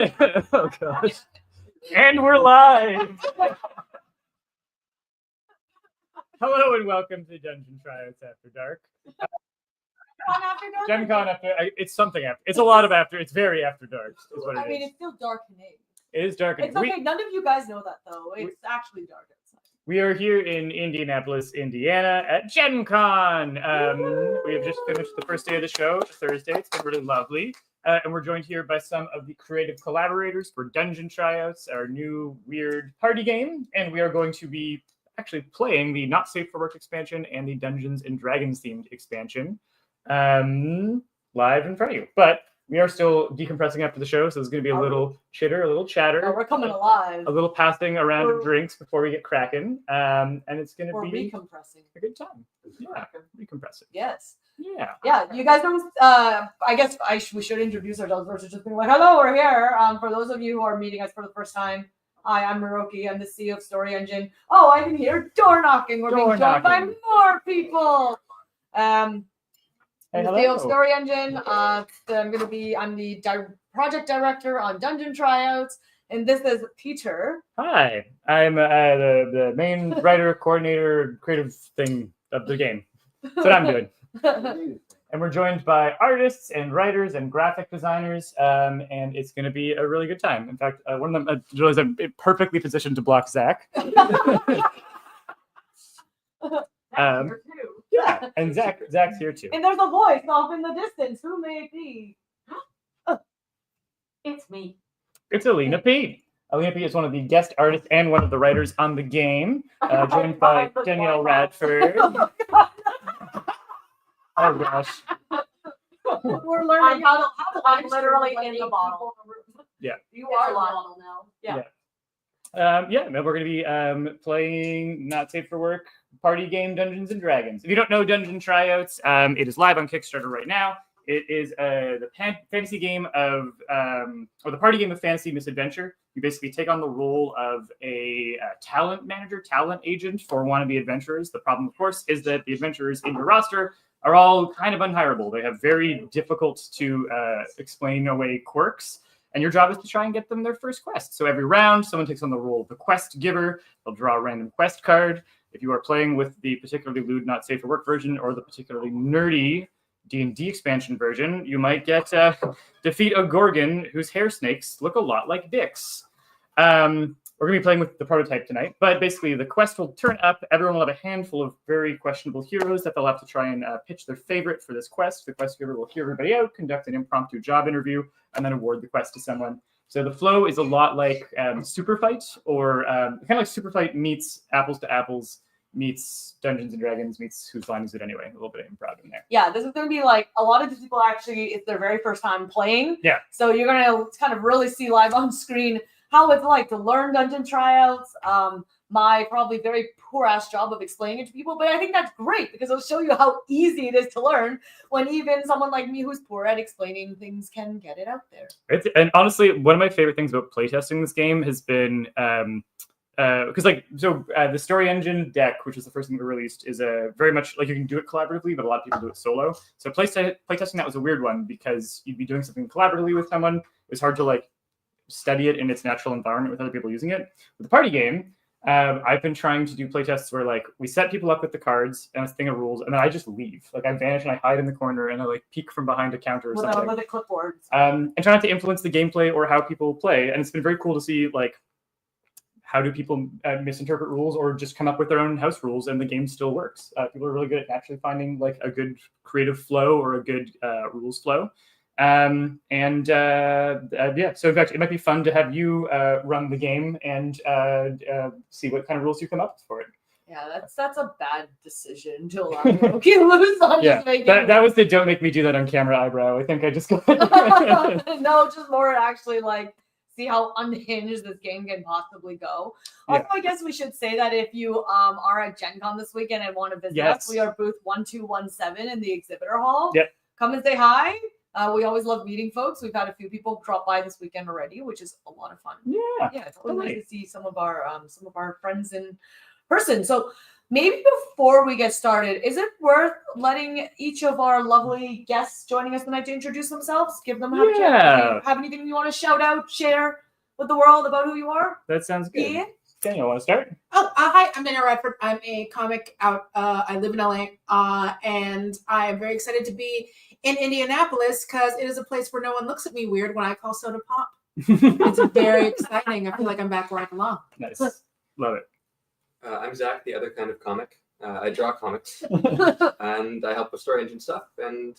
Oh gosh. And we're live. Hello and welcome to Dungeon Tryouts After Dark. Gen Con after it's something after. It's a lot of after. It's very after dark. Is what it is. I mean, it's still dark in age. It is dark. It's okay. None of you guys know that though. It's actually dark outside. We are here in Indianapolis, Indiana, at Gen Con. We have just finished the first day of the show, Thursday. It's been really lovely. And we're joined here by some of the creative collaborators for Dungeon Tryouts, our new weird party game. And we are going to be actually playing the Not Safe for Work expansion and the Dungeons and Dragons themed expansion live in front of you. But we are still decompressing after the show, so there's going to be a little chitter, a little chatter. Oh, we're coming alive. A little passing around of drinks before we get cracking. And it's going to be recompressing. A good time. Yeah, recompressing. Yes. Yeah. Yeah, you guys don't, I guess we should introduce ourselves versus just being like, hello, we're here. For those of you who are meeting us for the first time, hi, I'm Miroki. I'm the CEO of Story Engine. Oh, I'm here door knocking. We're being joined by more people. I'm the CEO of Story Engine. I'm the project director on Dungeon Tryouts. And this is Peter. Hi, I'm the main writer, coordinator, creative thing of the game. That's what I'm doing. And we're joined by artists and writers and graphic designers, and it's going to be a really good time. In fact, one of them is perfectly positioned to block Zach. Yeah, and Zach's here too. And there's a voice off in the distance. Who may it be? It's me. It's Alina P. Alina P is one of the guest artists and one of the writers on the game, joined by Danielle Radford. Oh gosh. We're learning how to I'm literally in the bottle. Yeah. You are the bottle now. Yeah. And we're going to be playing Not Safe for Work party game Dungeons and Dragons. If you don't know Dungeon Tryouts, it is live on Kickstarter right now. It is the fantasy game of, or the party game of fantasy misadventure. You basically take on the role of a talent manager, talent agent for wannabe adventurers. The problem, of course, is that the adventurers in your roster are all kind of unhireable. They have very difficult to explain away quirks, and your job is to try and get them their first quest. So every round, someone takes on the role of the quest giver. They'll draw a random quest card. If you are playing with the particularly lewd, not safe for work version or the particularly nerdy D&D expansion version, you might get defeat a Gorgon whose hair snakes look a lot like dicks. We're going to be playing with the prototype tonight, but basically the quest will turn up. Everyone will have a handful of very questionable heroes that they'll have to try and pitch their favorite for this quest. The quest giver will hear everybody out, conduct an impromptu job interview, and then award the quest to someone. So the flow is a lot like Super Fight, or kind of like Super Fight meets Apples to Apples, meets Dungeons and Dragons, meets Whose Line Is It Anyway? A little bit of improv in there. Yeah, this is going to be like a lot of these people actually, it's their very first time playing. Yeah. So you're going to kind of really see live on screen how it's like to learn Dungeon Tryouts. My probably very poor ass job of explaining it to people, but I think that's great because it'll show you how easy it is to learn when even someone like me who's poor at explaining things can get it out there. And honestly, one of my favorite things about playtesting this game has been because the Story Engine deck, which is the first thing that we released, is a very much like you can do it collaboratively, but a lot of people do it solo. So playtesting that was a weird one because you'd be doing something collaboratively with someone. It was hard to like study it in its natural environment with other people using it. With the party game, I've been trying to do playtests where like we set people up with the cards and a thing of rules, and then I just leave. Like I vanish and I hide in the corner and I like peek from behind a counter or something. With a clipboard. And try not to influence the gameplay or how people play. And it's been very cool to see like how do people misinterpret rules or just come up with their own house rules and the game still works. People are really good at actually finding like a good creative flow or a good rules flow. So in fact, it might be fun to have you run the game and see what kind of rules you come up with for it. Yeah, that's a bad decision to allow Hiroki to lose on just making. That was the don't make me do that on camera eyebrow. I think I just got No, just more actually like see how unhinged this game can possibly go. Also, I guess we should say that if you are at Gen Con this weekend and want to visit us, we are booth 1217 in the exhibitor hall. Yep. Come and say hi. We always love meeting folks. We've had a few people drop by this weekend already, which is a lot of fun. Yeah, it's always nice to see some of our friends in person. So maybe before we get started, is it worth letting each of our lovely guests joining us tonight to introduce themselves? Give them a chance. Do you have anything you want to shout out, share with the world about who you are? That sounds good. Yeah. Daniel, want to start? Oh, hi, I'm Dana Radford. I'm a comic out. I live in LA, and I am very excited to be in Indianapolis because it is a place where no one looks at me weird when I call soda pop. It's very exciting. I feel like I'm back where I belong. Nice. Love it. I'm Zach, the other kind of comic. I draw comics, and I help with story engine stuff, and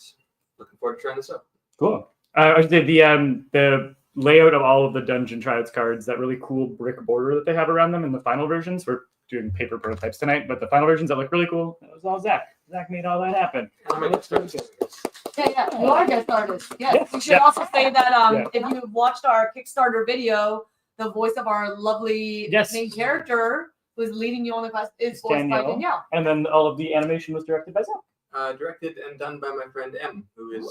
looking forward to trying this out. Cool. I did the layout of all of the Dungeon Tryouts cards, that really cool brick border that they have around them in the final versions. We're doing paper prototypes tonight, but the final versions that look really cool, that was all Zach. Zach made all that happen. I'm gonna start this. Yeah, you are a guest artist. Yes. Yeah, We should yeah. also say that Yeah. if you've watched our Kickstarter video, the voice of our lovely Yes. main character who's leading you on the quest is voiced by Danielle. Danielle. And then all of the animation was directed by Zach. Directed and done by my friend M, who is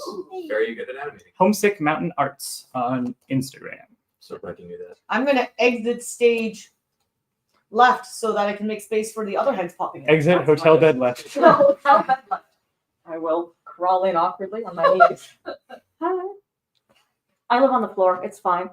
very good at animating. Homesick Mountain Arts on Instagram. So glad you knew that. I'm going to exit stage left so that I can make space for the other heads popping in. Exit That's hotel fine. bed left. Hotel bed left. I will crawl in awkwardly on my knees. Hi. I live on the floor. It's fine.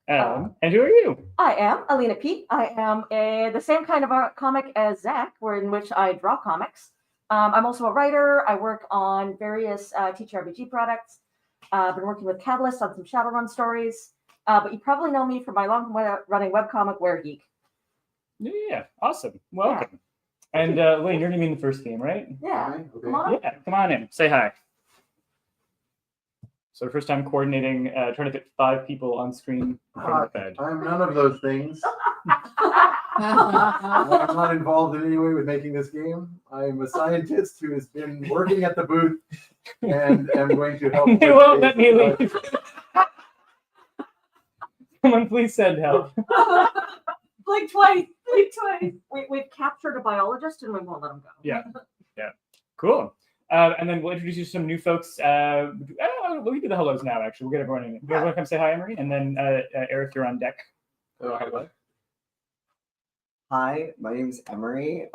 And who are you? I am Alina Pete. I am the same kind of art comic as Zach, in which I draw comics. I'm also a writer. I work on various TTRPG products. I've been working with Catalyst on some Shadowrun stories. But you probably know me from my long-running webcomic, Were Geek. Yeah, awesome. Welcome. And Lane, you're going to be in the first game, right? Yeah. Okay. Come on up. Yeah, come on in. Say hi. So first time coordinating, trying to fit 5 people on screen in front of the bed. I'm none of those things. I'm not involved in any way with making this game. I'm a scientist who has been working at the booth and am going to help. They won't let me leave. Someone please send help. Blink twice. We've captured a biologist and we won't let him go. Yeah. Cool. And then we'll introduce you to some new folks. We do the hellos now, actually. We'll get everyone in. You guys want to come say hi, Emery? And then Eric, you're on deck. Hi, my name's Emery,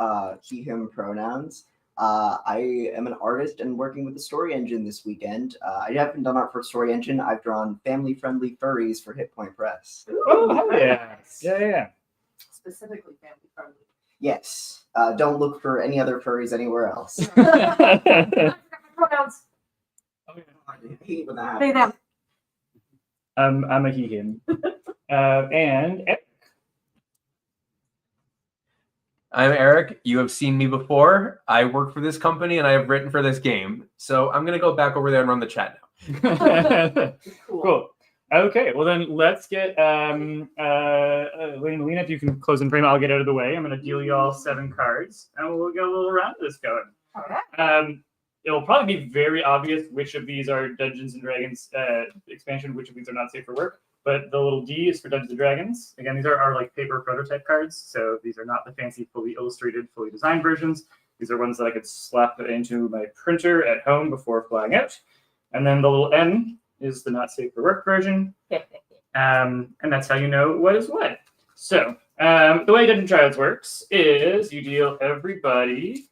he, him pronouns. I am an artist and working with the Story Engine this weekend. I haven't done art for Story Engine. I've drawn family-friendly furries for Hit Point Press. Oh, hell yeah. Yeah. Specifically family friendly. Yes, don't look for any other furries anywhere else. Pronouns. I hate when that They, happens. them. I'm a he, him. And Eric. I'm Eric. You have seen me before. I work for this company and I have written for this game. So I'm going to go back over there and run the chat now. Cool. Okay, well then let's get Lena, if you can close and frame, I'll get out of the way. I'm going to deal you all 7 cards, and we'll get a little round of this going. Okay. It'll probably be very obvious which of these are Dungeons and Dragons expansion, which of these are not safe for work. But the little D is for Dungeons and Dragons. Again, these are like paper prototype cards, so these are not the fancy, fully illustrated, fully designed versions. These are ones that I could slap into my printer at home before flying out. And then the little N is the not safe for work version. And that's how you know what is what. So the way Dungeon Tryouts works is you deal everybody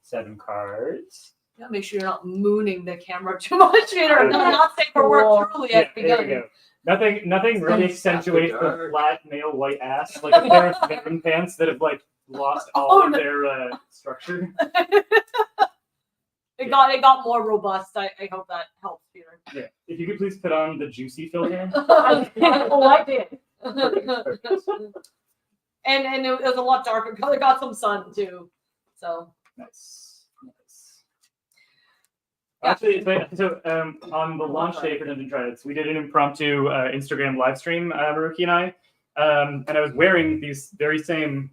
7 cards. Yeah, make sure you're not mooning the camera too much. Or not safe for work truly at the there you beginning. go. Nothing really Sounds accentuates after the dark. flat male white ass like a pair of veteran pants that have like lost all of their structure. It got more robust. I hope that helps, Peter. Yeah. If you could please put on the juicy filter. I did. And it was a lot darker because it got some sun too. So Nice. Actually, so on the launch day for Dungeon Tryouts, we did an impromptu Instagram live stream, Maruki and I, and I was wearing these very same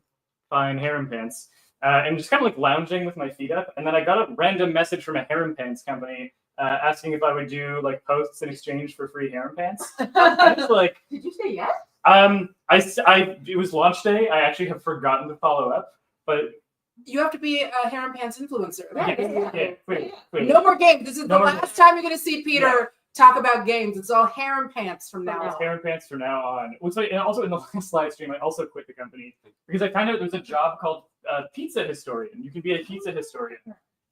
fine harem pants, and just kind of like lounging with my feet up, and then I got a random message from a harem pants company asking if I would do like posts in exchange for free harem pants. I was like, Did you say yes? it was launch day. I actually have forgotten to follow up, but You have to be a harem pants influencer. wait. No more games. This is No the more last time you're going to see Peter talk about games. It's all harem pants from now It's on. harem pants from now on. And also in the last live stream, I also quit the company because I found out there's a job called pizza historian. You can be a pizza historian,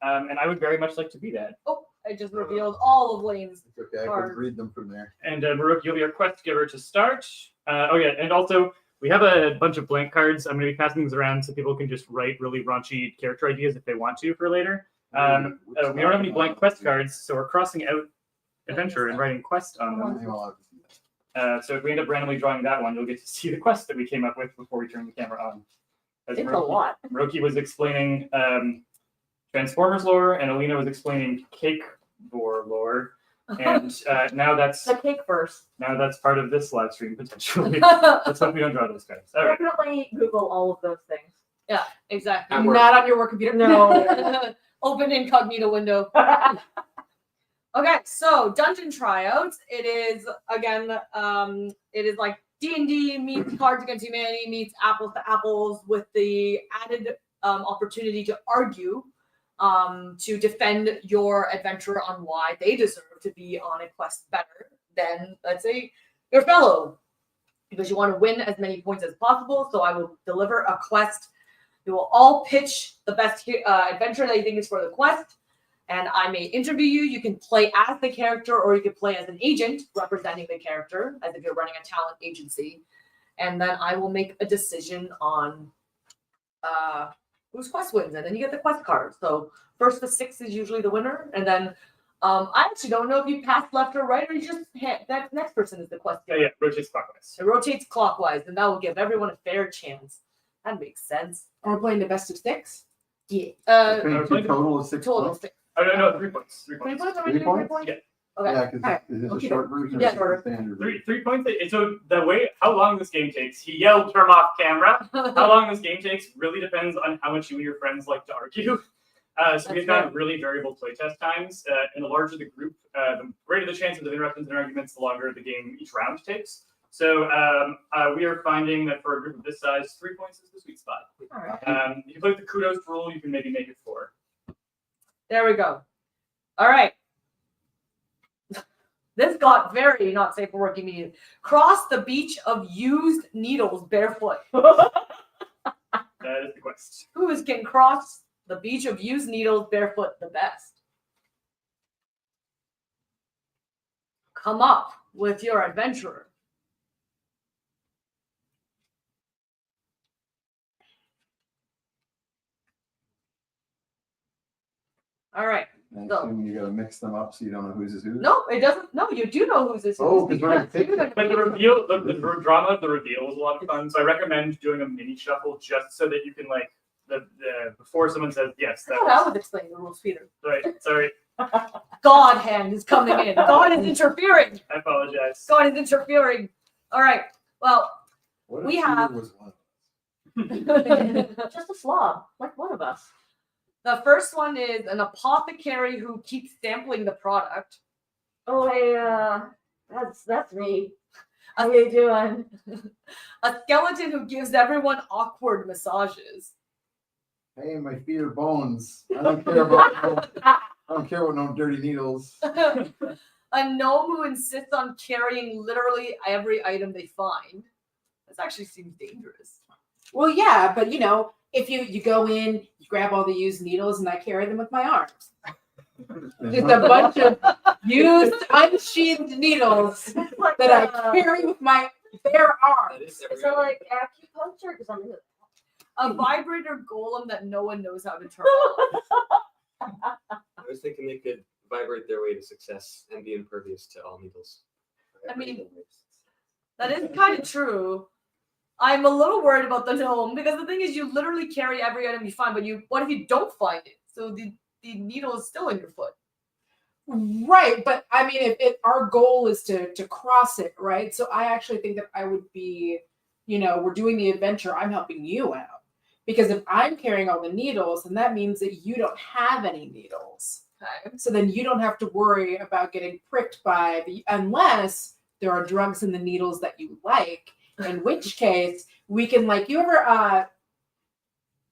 and I would very much like to be that. Oh, I just revealed all of Lane's. It's okay, I Cards. could read them from there. And Maruk, you'll be our quest giver to start. Oh yeah, and also we have a bunch of blank cards. I'm going to be passing these around so people can just write really raunchy character ideas if they want to for later. We don't have any blank quest cards, so we're crossing out adventure and writing quest on them. So if we end up randomly drawing that one, you'll get to see the quest that we came up with before we turn the camera on. As It's a lot. Roki was explaining Transformers lore, and Alina was explaining Cake Boar lore. And now that's The cake first. part of this live stream potentially. Let's hope we don't draw those cards. All right. Definitely Google all of those things. Yeah, exactly. At work. Not on your work computer. No. Open incognito window. Okay, so Dungeon Tryouts. It is again, it is like D&D meets Cards Against Humanity meets Apples to Apples with the added opportunity to argue, to defend your adventurer on why they deserve to be on a quest better than, let's say, your fellow, because you want to win as many points as possible. So I will deliver a quest. You will all pitch the best adventure that you think is for the quest. And I may interview you. You can play as the character, or you can play as an agent representing the character, as if you're running a talent agency. And then I will make a decision on whose quest wins, and then you get the quest card. So first to 6 is usually the winner, and then I actually don't know if you pass left or right, or you just that next person is the quest. Yeah, rotates clockwise. It rotates clockwise, and that will give everyone a fair chance. That makes sense. Are we playing the best of 6? Yeah. Total of 6 Total of points. 6. Oh no, 3 points. 3 3 points. points? Are we 3 doing 3 points? points? Yeah. Okay. Yeah, because All right. is this Okay. a short version or Yeah, is it shorter. the standard? 3 points. So the way how long this game takes, he yelled from off camera. How long this game takes really depends on how much you and your friends like to argue. So we've got really variable playtest times. And the larger the group, the greater the chances of interruptions and arguments, the longer the game each round takes. So we are finding that for a group of this size, 3 points is the sweet spot. All right. You play with the kudos rule, you can maybe make it 4. There we go. All right. This got very not safe for work immediately. Cross the beach of used needles barefoot. That is the quest. Who can cross the beach of used needles barefoot the best? Come up with your adventurer. All right. I So- assume you gotta mix them up so you don't know whose is who. No, it doesn't. No, you do know who's this. Oh, 'cause we're gonna because pick you're gonna But the pick- reveal, the drama of the reveal was a lot of fun. So I recommend doing a mini shuffle just so that you can like the before someone says yes. I thought I was explaining the rules, Peter. Sorry, God hand is coming in. God is interfering. I apologize. God is interfering. All right. Well, What if we Peter have- was one? Just a slob, like one of us. the first one is an apothecary who keeps sampling the product. Oh, hey, that's me. How you doing? A skeleton who gives everyone awkward massages. Hey, my feet are bones. I don't care about no dirty needles. A gnome who insists on carrying literally every item they find. This actually seems dangerous. Well, yeah, but if you go in, you grab all the used needles, and I carry them with my arms. Just a bunch of used, unsheathed needles Like, that I carry with my bare arms. That is Is that like acupuncture? Because I'm A vibrator golem that no one knows how to turn on. I was thinking they could vibrate their way to success and be impervious to all needles. I mean, that is kind of true. I'm a little worried about the gnome because the thing is, you literally carry every item you find, but what if you don't find it? So the needle is still in your foot. Right, but I mean, if our goal is to cross it, right? So I actually think that I would be, we're doing the adventure. I'm helping you out because if I'm carrying all the needles, then that means that you don't have any needles. Okay. So then you don't have to worry about getting pricked unless there are drugs in the needles that you like. In which case, we can you ever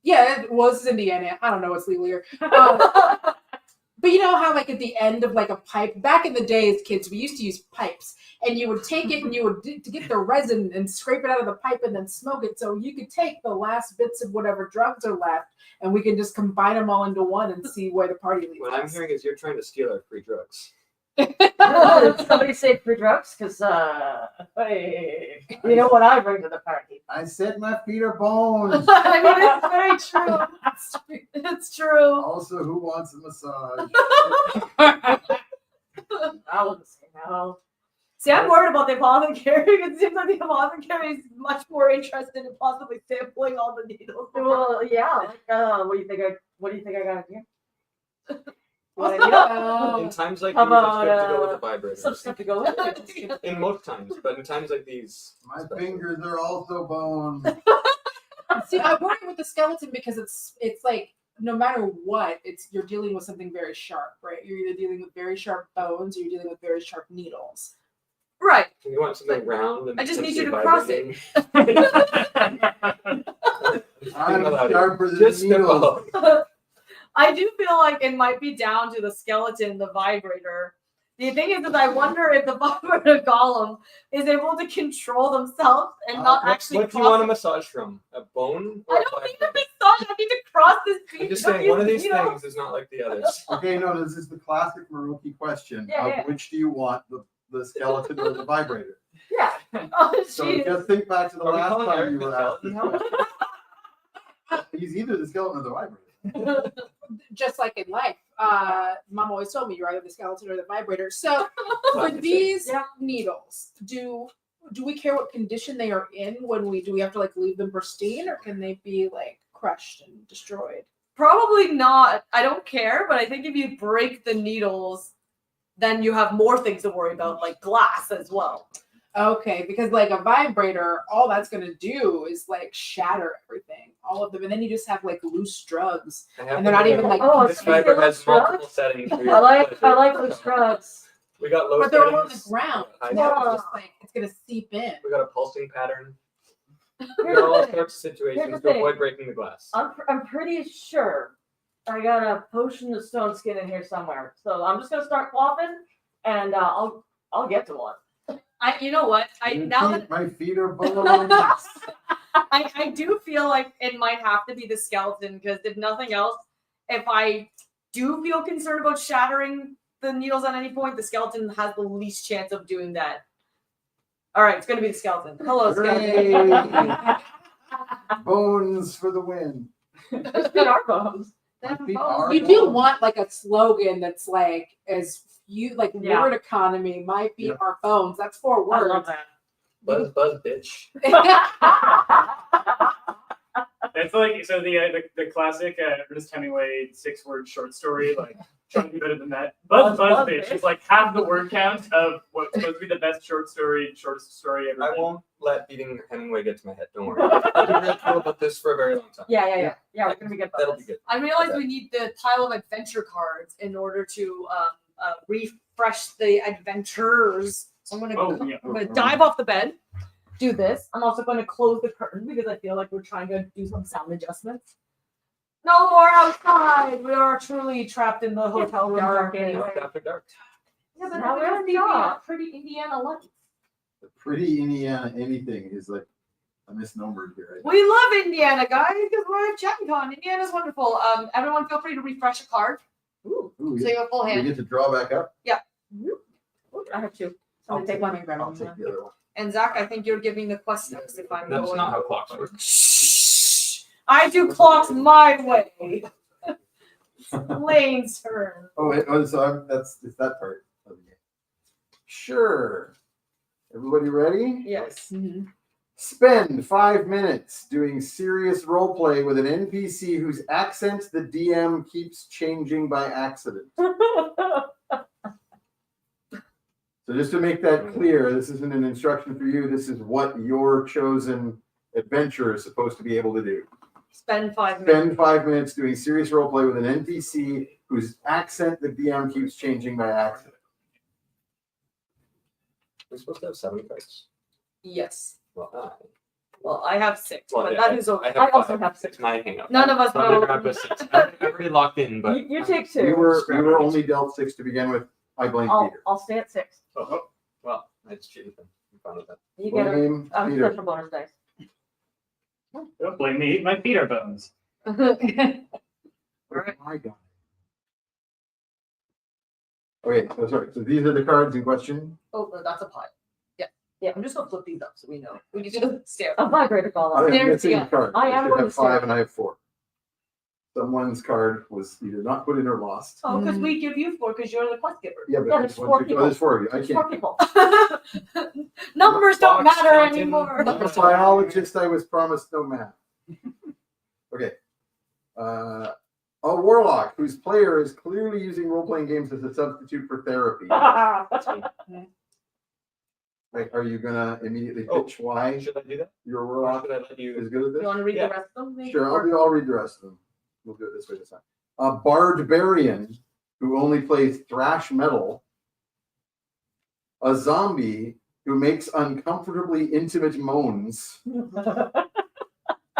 this is Indiana. I don't know what's legal here. But you know how like at the end of like a pipe, back in the days, kids, we used to use pipes, and you would take it and you would to get the resin and scrape it out of the pipe and then smoke it. So you could take the last bits of whatever drugs are left, and we can just combine them all into one and see where the party leads. What I'm hearing is you're trying to steal our free drugs. Did somebody say free drugs? Because hey, you know what I bring to the party. I said my feet are bones. I mean, it's very true. It's true. Also, who wants a massage? I wouldn't say no. See, I'm worried about the apothecary. It seems like the apothecary is much more interested in possibly sampling all the needles. Well, yeah. Like, what do you think? What do you think I got here? In times like How these, it's about, good to go with a vibrator. Some stuff to go with it. In most times, but in times like these, My especially. fingers are also bones. See, I worry with the skeleton because it's like no matter what, you're dealing with something very sharp, right? You're either dealing with very sharp bones or you're dealing with very sharp needles. Right. You want something round and I just need you to potentially cross vibrating. I'm Allowed it. sharper than Just needles. I do feel like it might be down to the skeleton, the vibrator. The thing is that I wonder if the vibrator golem is able to control themselves and not actually What do you want a cross. massage from? A bone or I a don't need a vibrator? massage. I need to cross this beach. I'm just Don't saying, you- one of these you know? things is not like the others. Okay, no, this is the classic Maruki question Yeah, of yeah. which do you want, the skeleton or the vibrator? Yeah. Oh, So jeez. just think back to the Are we last calling time Eric you the were skeleton asking. now? He's either the skeleton or the vibrator. Just like in life, Mom always told me you're either the skeleton or the vibrator. So for Classic these Yeah. needles, do we care what condition they are in when do we have to like leave them pristine or can they be like crushed and destroyed? Probably not. I don't care, but I think if you break the needles, then you have more things to worry about, like glass as well. Okay, because like a vibrator, all that's gonna do is like shatter everything, all of them, and then you just have like loose drugs. I have And they're not to- even, like, Oh, This speaking fiber of has multiple drugs, settings. for I your like pleasure. loose drugs. We got low But they're all on the settings, ground. high So settings. it's just like it's gonna seep in. We got a pulsing pattern. We Here's got all the thing. sorts of situations to thing. avoid breaking the glass. I'm pretty sure I got a potion of stone skin in here somewhere. So I'm just gonna start quaffing, and I'll get to one. You know what? My feet are bones. I do feel like it might have to be the skeleton because if nothing else, if I do feel concerned about shattering the needles at any point, the skeleton has the least chance of doing that. All right, it's gonna be the skeleton. Hello, skeleton. Hooray. Bones for the win. Just feet are bones. My feet are You do bones. want like a slogan that's like as you like Yeah. word economy. My feet Yeah. are bones. That's 4 I love words. that. Buzz, buzz, bitch. It's like so the classic Ernest Hemingway 6-word short story, like trying to be better than that. Buzz Buzz Bitch is like half the word count of what's supposed to be the best shortest story ever. I written. won't let beating Hemingway get to my head. Don't worry. I'll be real cool about this for a very long time. Yeah. We're gonna be good. About That'll be this. good. I realize we need the pile of adventure cards in order to refresh the adventures. So I'm gonna dive off the bed, do this. I'm also going to close the curtain because I feel like we're trying to do some sound adjustments. No more outside. We are truly trapped in the hotel room dark anyway. It's after dark. Yeah, but Now now we're we're in the dark. pretty Indiana lights. The pretty Indiana anything is like a misnomer here. Right? We love Indiana, guys, because we're at Gen Con. Indiana's wonderful. Everyone feel free to refresh a card. Ooh, So you have full we hand. get to draw back up. I have two. I'll Somebody take one. I'll take the other one. And Zach, I think you're giving the quest next if I'm That's going. not how clocks work. Shh. I do clocks my way. Lane's turn. Oh, wait, so it's that part of the game. Sure. Everybody ready? Yes. Spend 5 minutes doing serious roleplay with an NPC whose accent the DM keeps changing by accident. So just to make that clear, this isn't an instruction for you. This is what your chosen adventure is supposed to be able to do. Spend 5 minutes. Spend 5 minutes doing serious roleplay with an NPC whose accent the DM keeps changing by accident. We're supposed to have 7 cards. Yes. Well, Well, I have 6, Well, but yeah, that is okay. I also have 6. It's my hang up. None of us I'm gonna know. grab a 6. I'm already locked in, but You take We 2. were only dealt 6 to begin with. I blame Peter. I'll stay at 6. oh, well, I just cheated then. I'm fine with that. You get a Blame Peter. special bonus dice. Don't blame me. My feet are bones. Okay. Oh my God. Okay, so sorry. So these are the cards in question. Oh, that's a pie. Yeah. Yeah. I'm just gonna flip these up so we know. We need to stare. A vibrator call. I am There's- missing yeah. cards. I am should going have to stare. 5 and I have 4. Someone's card was either not put in or lost. Oh, because we give you 4 because you're the quest giver. Yeah, but Yeah, there's there's 1, 4 2, people. oh, there's 4 of you. I There's 4 can't. people. Numbers don't Box matter counting. anymore. I'm a biologist. I was promised no math. Okay. A warlock whose player is clearly using role-playing games as a substitute for therapy. That's me. Like, are you gonna immediately Oh, pitch why Should I do that? your Or warlock should I let you? is good at this? You want to read Yeah. the rest of them? maybe? Sure, Or- I'll read the rest of them. We'll do it this way this time. A barbarian who only plays thrash metal. A zombie who makes uncomfortably intimate moans.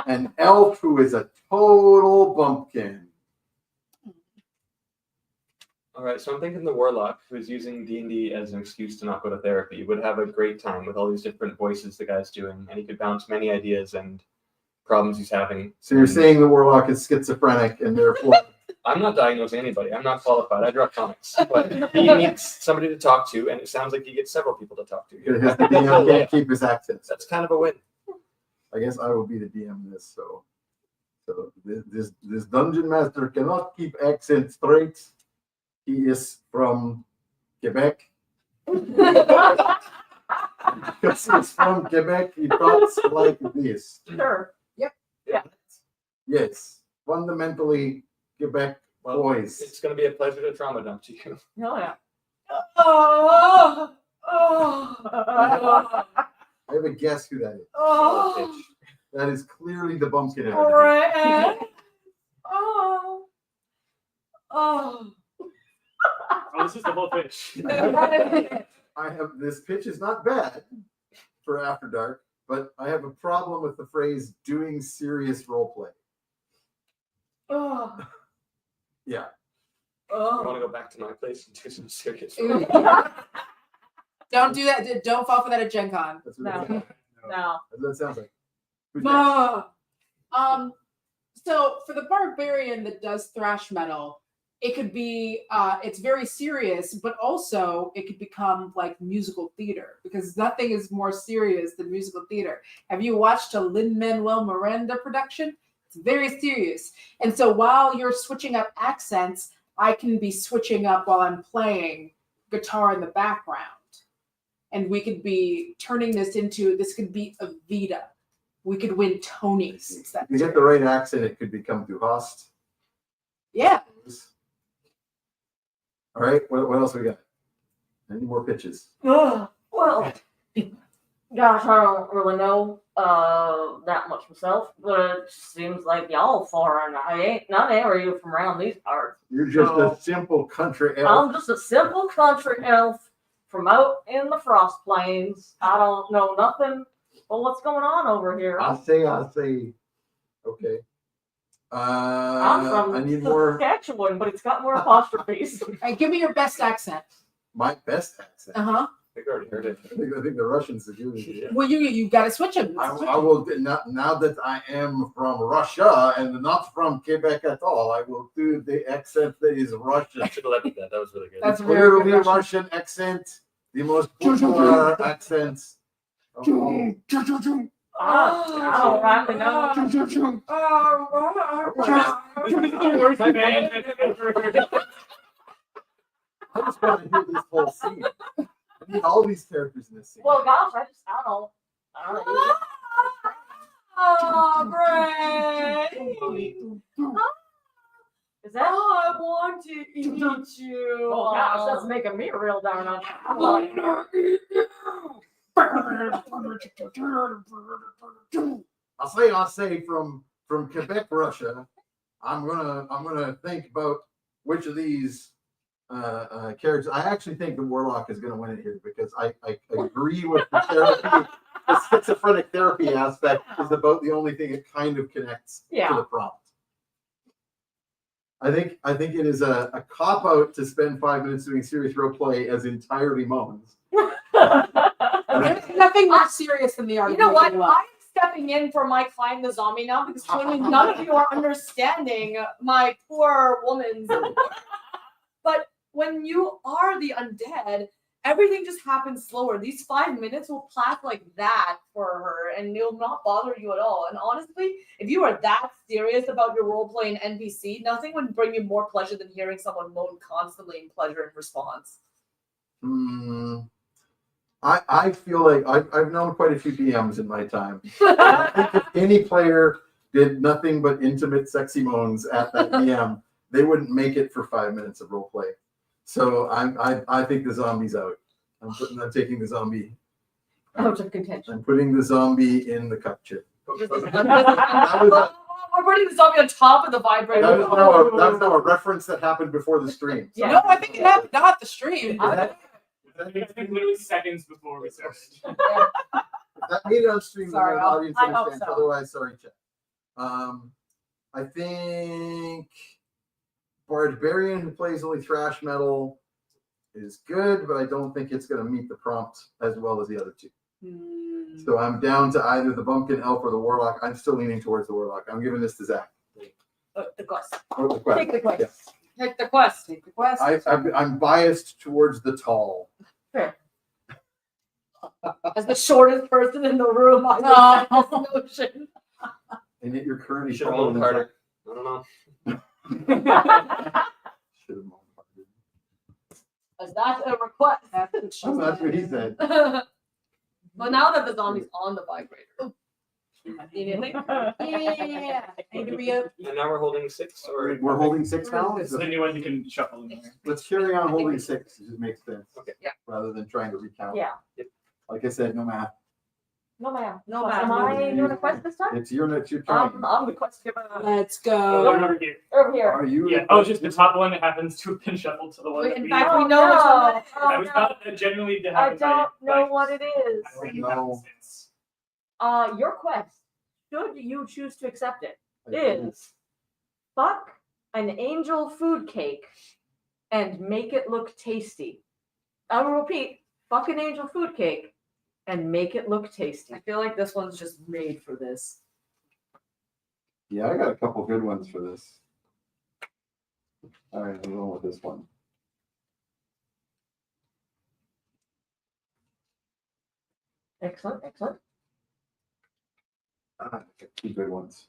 An elf who is a total bumpkin. All right, so I'm thinking the warlock who's using D&D as an excuse to not go to therapy would have a great time with all these different voices the guy's doing, and he could bounce many ideas and problems he's having. So you're And saying the warlock is schizophrenic and therefore I'm not diagnosing anybody. I'm not qualified. I draw comics, but he needs somebody to talk to, and it sounds like he gets several people to talk to. his DM can't keep his accents. That's kind of a win. I guess I will be the DM in this. So this dungeon master cannot keep accent straight. He is from Quebec. Because he's from Quebec, he talks like this. Sure. Yes, fundamentally Quebec Well, boys. it's going to be a pleasure to trauma dump to you. Hell yeah. Oh, I have a guess who that is. oh, That is clearly the bumpkin. all right. Oh, oh. Oh, this is the whole pitch. I have this pitch is not bad for After Dark, but I have a problem with the phrase doing serious role play. Oh, Yeah. I want oh. to go back to my place and do some serious. Don't do that. Don't fall for that at Gen Con. That's what No. it sounds like. No. That's what it sounds like. Who's next? So for the barbarian that does thrash metal, it could be it's very serious, but also it could become like musical theater because nothing is more serious than musical theater. Have you watched a Lin-Manuel Miranda production? It's very serious. And so while you're switching up accents, I can be switching up while I'm playing guitar in the background. And we could be turning this could be a Vita. We could win Tonys. It's that If you get the right accent, it could become Du Hast. yeah. All right. What else we got? Any more pitches? Well, gosh, I don't really know that much myself, but it seems like y'all foreign. I ain't none of you from around these parts. You're just No. a simple country elf. I'm just a simple country elf from out in the Frost Plains. I don't know nothing but what's going on over here. I say. Okay. I'm from I need more. Saskatchewan, but it's got more apostrophes. All right, give me your best accent. My best accent. Uh-huh. I think I already heard it. I think the Russians are doing it. Well, you got to switch them. I will now that I am from Russia and not from Quebec at all. I will do the accent that is Russian. I should have left it that. That was really good. That's very Clearly good Russian accent, the most popular accent. Of all. I don't rightly know. My band. I just want to hear this whole scene. I need all these characters in this scene. Well, gosh, I don't know. Oh, great. Is that? I want to eat you. Oh gosh, that's making me real darn uncomfortable. I say from Quebec, Russia. I'm gonna think about which of these characters. I actually think the warlock is gonna win it here because I agree with the therapy. the schizophrenic therapy aspect is about the only thing it kind of connects Yeah. to the prompt. I think it is a cop out to spend 5 minutes doing serious role play as entirely moans. There's nothing more serious than the art. You of know what? making love. I'm stepping in for my client, the zombie, now because clearly none of you are understanding my poor woman's. But when you are the undead, everything just happens slower. These 5 minutes will pass like that for her, and it'll not bother you at all. And honestly, if you are that serious about your role playing NPC, nothing would bring you more pleasure than hearing someone moan constantly in pleasure and response. I feel like I've known quite a few DMs in my time. I think if any player did nothing but intimate, sexy moans at that DM, they wouldn't make it for 5 minutes of role play. So I think the zombie's out. I'm taking the zombie. Out of contention. I'm putting the zombie in the cup chip. We're putting the zombie on top of the vibrator. That was now a reference that happened before the stream. Yeah. No, I think it happened not the stream. It's been literally seconds before we started. That made it on stream. Sorry, the audience I hope understands. so. Otherwise, sorry, chat. I think Barbarian who plays only thrash metal is good, but I don't think it's going to meet the prompt as well as the other two. So I'm down to either the Bumpkin Elf or the Warlock. I'm still leaning towards the Warlock. I'm giving this to Zach. The quest. Or the quest. Take the quest. Yeah. Take the quest. Take the quest. I'm biased towards the tall. Fair. As the shortest person in the room, I have this notion. And yet you're You currently should have taller moaned than harder. I don't know. Zach. Should have moaned harder. Is that a request? Oh, that's what he said. But now that the zombie's on the vibrator, immediately. Yeah. Angry up. And now we're holding 6, or We're holding 6 now. This is a new one you can shuffle in there. Let's carry on holding 6. It just makes sense. Okay. Yeah. Rather than trying to recount. Yeah. Like I said, no math. No, ma'am. No, ma'am. Am I doing a quest this time? It's your turn. I'm the quest giver. Let's Oh, go. they're over here. Over here. Are you? Yeah. Oh, just the top one happens to have been shuffled to the one. Wait, that in we fact, need. we know which one that is. Oh, I was no. not genuinely to I have don't know what it is. I already No. have this. Your quest, should you choose to accept it, is fuck an angel food cake and make it look tasty. I will repeat, fuck an angel food cake and make it look tasty. I feel like this one's just made for this. Yeah, I got a couple good ones for this. All right, I'm going with this one. Excellent, excellent. I got 2 good ones.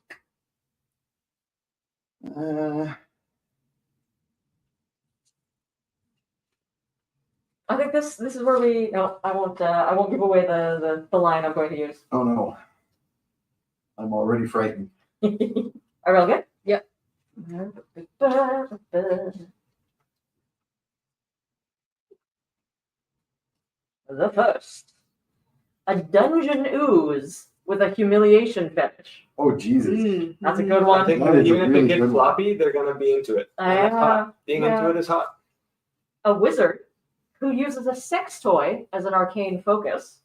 I think this is where we. No, I won't give away the line I'm going to use. Oh no, I'm already frightened. Are we all good? Yep. The first, a dungeon ooze with a humiliation fetish. Oh Jesus! That's a good I one. think That is a even if really it gets good one. floppy, they're gonna be into it. And that's hot. Being yeah. into it is hot. A wizard who uses a sex toy as an arcane focus.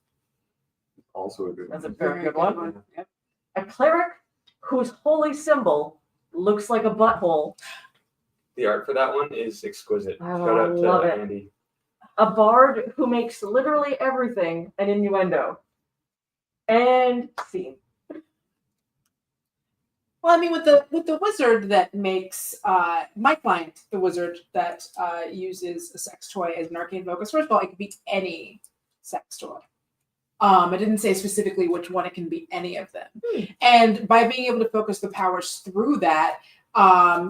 Also a good That's a one. very good one. Yep. A cleric whose holy symbol looks like a butthole. The art for that one is exquisite. Oh, Shout out love to it. Andy. A bard who makes literally everything an innuendo. And scene. Well, I mean, with the wizard that makes my client, the wizard that uses a sex toy as an arcane focus. First of all, it could be any sex toy. I didn't say specifically which one. It can be any of them. And by being able to focus the powers through that,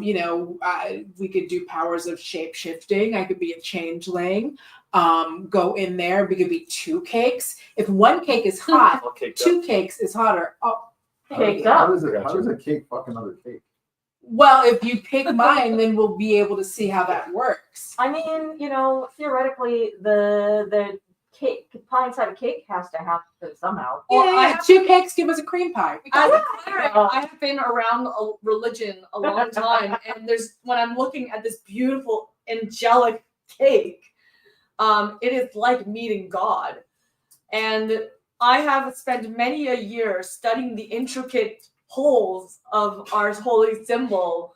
we could do powers of shape shifting. I could be a changeling. Go in there. We could be 2 cakes. If 1 cake is hot, All caked up. 2 cakes is hotter. Oh, Caked How up. does a cake fuck another cake? well, if you pick mine, then we'll be able to see how that works. I mean, theoretically, the cake, pie inside a cake has to happen somehow. Well, Yeah, I have 2 cakes give us a cream pie. We As got a cleric, I have been around a religion a long time, and when I'm looking at this beautiful angelic cake, it is like meeting God. And I have spent many a year studying the intricate holes of our holy symbol.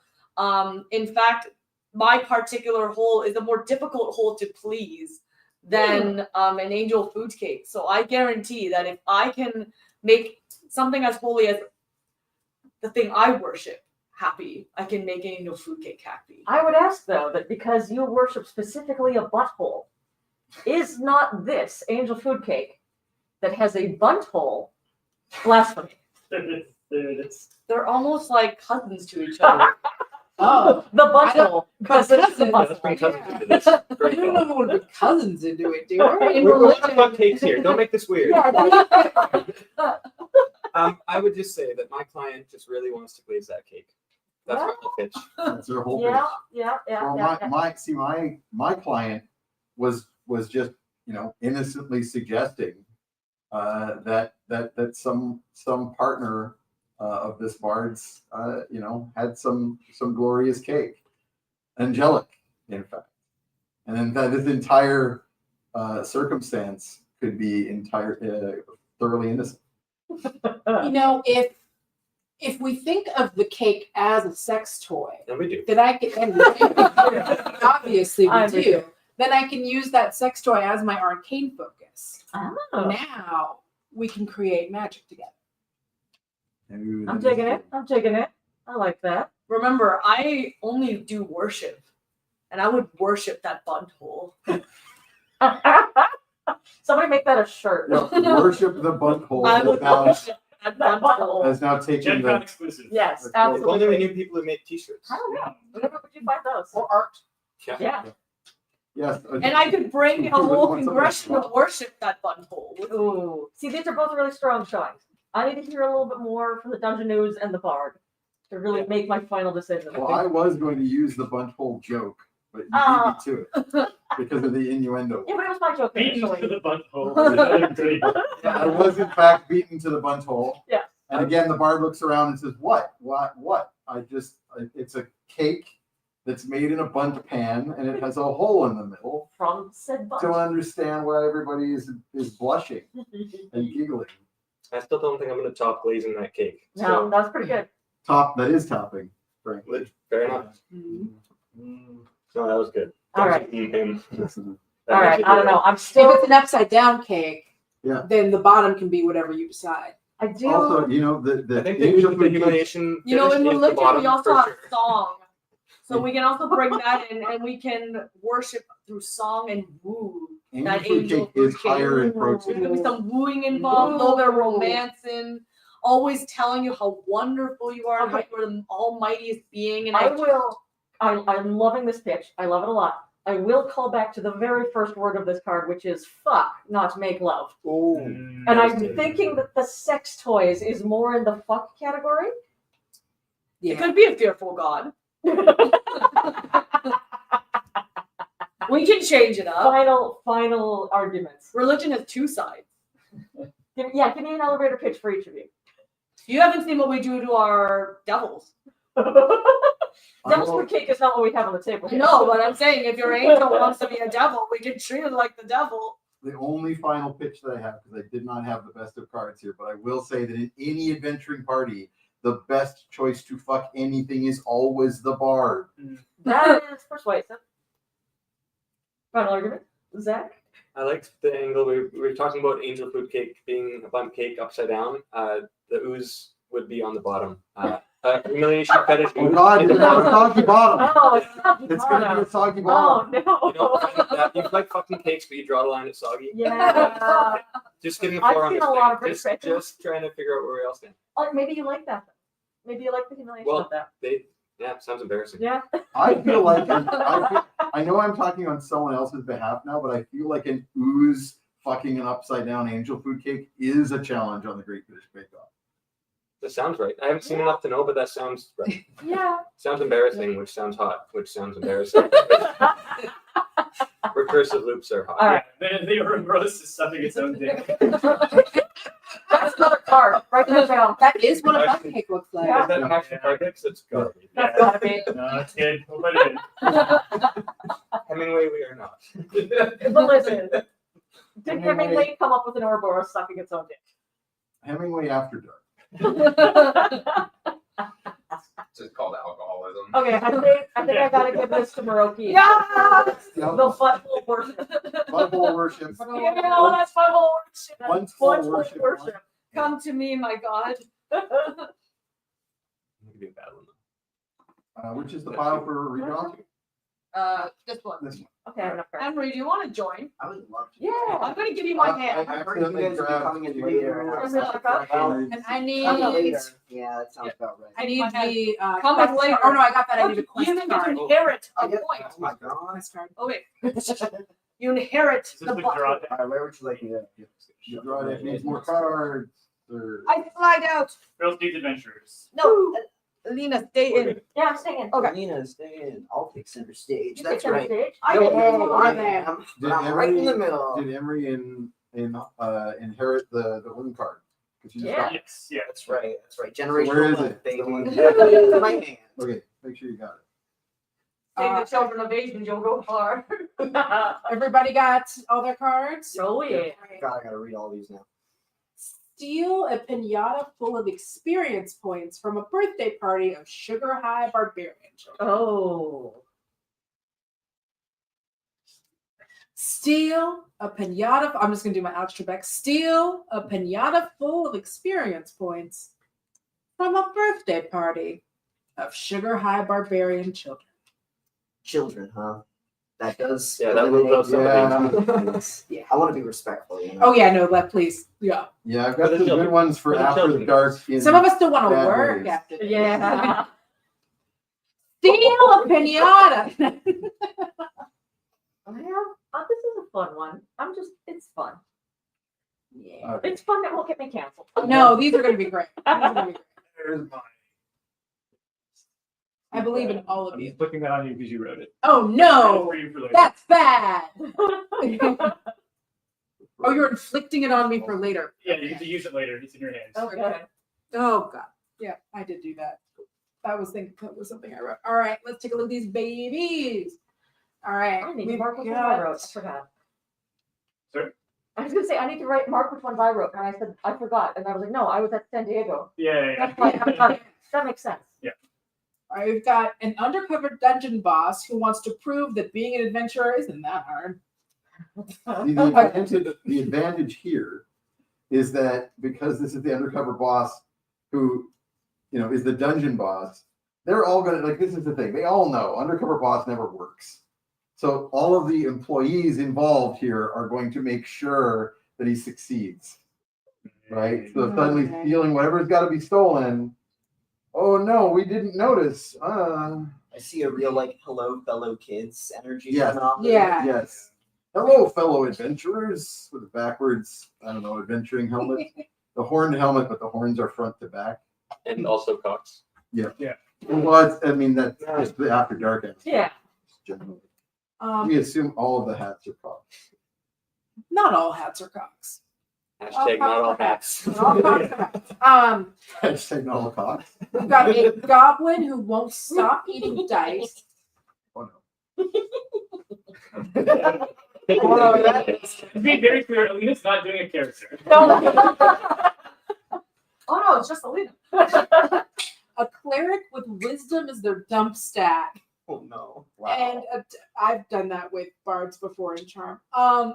In fact, my particular hole is a more difficult hole to please than an angel food cake. So I guarantee that if I can make something as holy as the thing I worship happy, I can make an angel food cake happy. I would ask, though, that because you worship specifically a butthole, is not this angel food cake that has a bunt hole blasphemy? There it is. They're almost like cousins to each other. Oh, The bunt I don't- hole. but Because it's the cousins- butt Let's bring hole. cousins into this. I Great don't call. know who would be cousins into it, do we? In We're religion, talking about cakes here. Don't make this weird. Yeah, I would just say that my client just really wants to glaze that cake. That's my whole pitch. That's their whole yeah, pitch. yeah. Well, my client was just innocently suggesting that some partner of this bard's had some glorious cake, angelic in fact, and then that this entire circumstance could be thoroughly innocent. You know, if we think of the cake as a sex toy, And we do. then I can, and obviously we I'm with do, you. then I can use that sex toy as my arcane focus. Oh, Now we can create magic together. I'm digging it. I like that. remember, I only do worship, and I would worship that bunt hole. Somebody make that a shirt. No, worship the butt hole I would now, worship that bunt hole. has now taken Gen Con the exclusive. Yes, If If only we absolutely. knew people who make t-shirts. I don't know. Where would you find those? Or art. Yeah. yes. And I could bring a whole congression to worship that bunt hole. Ooh. See, these are both really strong showings. I need to hear a little bit more from the Dungeon News and the Bard to really make my final decision. Well, I was going to use the butt hole joke, but you beat me to it because of the innuendo. Yeah, but it was my joke Beaten to initially. the butt hole. Another great- I was in fact beaten to the bunt hole. Yeah. And again, the bard looks around and says, "What? It's a cake that's made in a bunt pan, and it has a hole in the middle. From said Don't bunch. understand why everybody is blushing and giggling. I still don't think I'm going to top glazing that cake. No, that was pretty good. That is topping, frankly. Fair enough. No, that was good. All right. Him. All right. I don't know. I'm If still. it's an upside down cake, Yeah. then the bottom can be whatever you decide. I do. Also, the I think the angel the food cake- humiliation. You know, in finish is the religion, bottom we also for have sure. song. So we can also bring that in, and we can worship through song and woo. angel that food angel cake is food cake. higher in There's protein. gonna be some wooing involved, a little bit of romancing, always telling you how wonderful you are and how Okay. you're the almightiest being. And I will. I'm loving this pitch. I love it a lot. I will call back to the very first word of this card, which is fuck, not make love. Ooh. And I'm thinking that the sex toys is more in the fuck category. it Yeah. could be a fearful god. We can change it up. Final arguments. Religion has two sides. Give me an elevator pitch for each of you. You haven't seen what we do to our devils. Devil's food cake is not what we have on the table. I know, but I'm saying if your angel wants to be a devil, we can treat it like the devil. The only final pitch that I have, because I did not have the best of cards here, but I will say that in any adventuring party, the best choice to fuck anything is always the bard. That is persuasive. Final argument, Zach. I liked the angle. We were talking about angel food cake being a bun cake upside down. The ooze would be on the bottom. Humiliation fetish. Oh ooze God, in it's the a bottom. soggy bottom. Oh, it's not It's gonna be bottom. a soggy Oh bottom. You no. know, you like fucking cakes, but you draw the line at soggy. Yeah. Just getting the I've floor on seen this a lot of thing. great pitches. Just trying to figure out where we all stand. Oh, maybe you like that. Maybe you like the humiliation Well, of that. Yeah, sounds embarrassing. Yeah. I feel like I know I'm talking on someone else's behalf now, but I feel like an ooze fucking an upside down angel food cake is a challenge on the Great British Bake Off. That sounds right. I haven't seen enough to know, but that sounds right. Yeah. Sounds embarrassing, which sounds hot, which sounds embarrassing. Recursive loops are hot. All right. The Ouroboros is sucking its own dick. That's another card. Write that down. That is what a bun cake looks like. Yeah. Is that Passion Card Mix? It's garbage. That's gotta be. No, it's good. We'll put it in. Hemingway, we are not. But listen, Did Hemingway come up with an Ouroboros sucking its own dick? Hemingway After Dark. It's just called alcoholism. Okay, I think I gotta give this to Maroki. Yes! The butthole worship. Butthole worship. Yeah, that's butthole worship. Once Butthole worship. worship. Come to me, my God. It could be a bad one. Which is the file for redraw? This one. This one. Okay, I have enough cards. Emery, do you want to join? I would love to. Yeah. I'm going to give you my hand. I heard you guys are coming in later. And I was like, Well, And I need. later. Yeah, that sounds about right. I need My hand. the. Come quest with later. card. Oh no, I got that. I Oh, need a you quest didn't get card. to inherit a I get- point. Oh my god. Quest card. Oh, wait. You inherit Is the this the butthole. draw? Alright, where would you like me to? You draw it, needs more cards. Or... I slide out. Girls Needs Adventurers. No, Alina, stay in. Yeah, I'm staying. Okay. Nina, stay in. I'll take center stage. You That's take center right. stage. I No, get I it. am. Did I'm right in the middle. Did Emery inherit the wooden card? 'Cause you just Yeah. got- Yes, yeah. That's right. That's right. Generational where is wealth, it? baby. Someone- It's in my hand. Okay, make sure you got it. Save the children of Asians, you'll go far. Everybody got all their cards? Oh yeah. God, I gotta read all these now. Steal a pinata full of experience points from a birthday party of sugar high barbarian children. Oh. Steal a pinata. I'm just gonna do my Alex Trebek. Steal a pinata full of experience points from a birthday party of sugar high barbarian children. Children, huh? That does. Yeah, that moves up some Yeah. of these. Yeah. I want to be respectful, you know. Oh yeah, no, please. Yeah. Yeah, I've For got the some good children. ones for For the after children. the dark. In Some of us still want to bad work ways. after this. Yeah. Steal a pinata. Well, this is a fun one. It's fun. Yeah. Okay. It's fun that won't get me canceled. No, these are going to be great. These are gonna be great. There's mine. I believe in all of I'm you. just flicking that on you because you wrote it. Oh no, For you for later. that's bad. Oh, you're inflicting it on me for later. Yeah, you get to use it later. It's in your hands. Okay. Oh god. Yeah, I did do that. That was something I wrote. All right, let's take a look at these babies. All right. I need to we've mark which ones got- I wrote. I forgot. Sorry? I was gonna say I need to mark which ones I wrote, and I said I forgot, and I was like, no, I was at San Diego. Yeah, That's why I haven't done it. That makes sense. All right, we've got an undercover dungeon boss who wants to prove that being an adventurer isn't that hard. See, the advantage here is that because this is the undercover boss who, is the dungeon boss, they're all gonna this is the thing. They all know undercover boss never works. So all of the employees involved here are going to make sure that he succeeds. Right? So suddenly Okay. stealing whatever's gotta be stolen. Oh no, we didn't notice. I see a real hello fellow kids energy Yes. coming off. of it. Yeah. Yes. Hello, fellow adventurers with a backwards, adventuring helmet. The horned helmet, but the horns are front to back. And also Cox. Well, that's just the after dark aspect, Yeah. generally. Um, We assume all of the hats are cocked. not all hats are cocks. Hashtag not all hats. Not all cocks are hats. Hashtag not all cocked. We've got a goblin who won't stop eating dice. Oh To be very clear, Alina's not doing a character. Oh no, it's just Alina. A cleric with wisdom is their dump stat. Oh no. And I've done that with bards before in Charm. A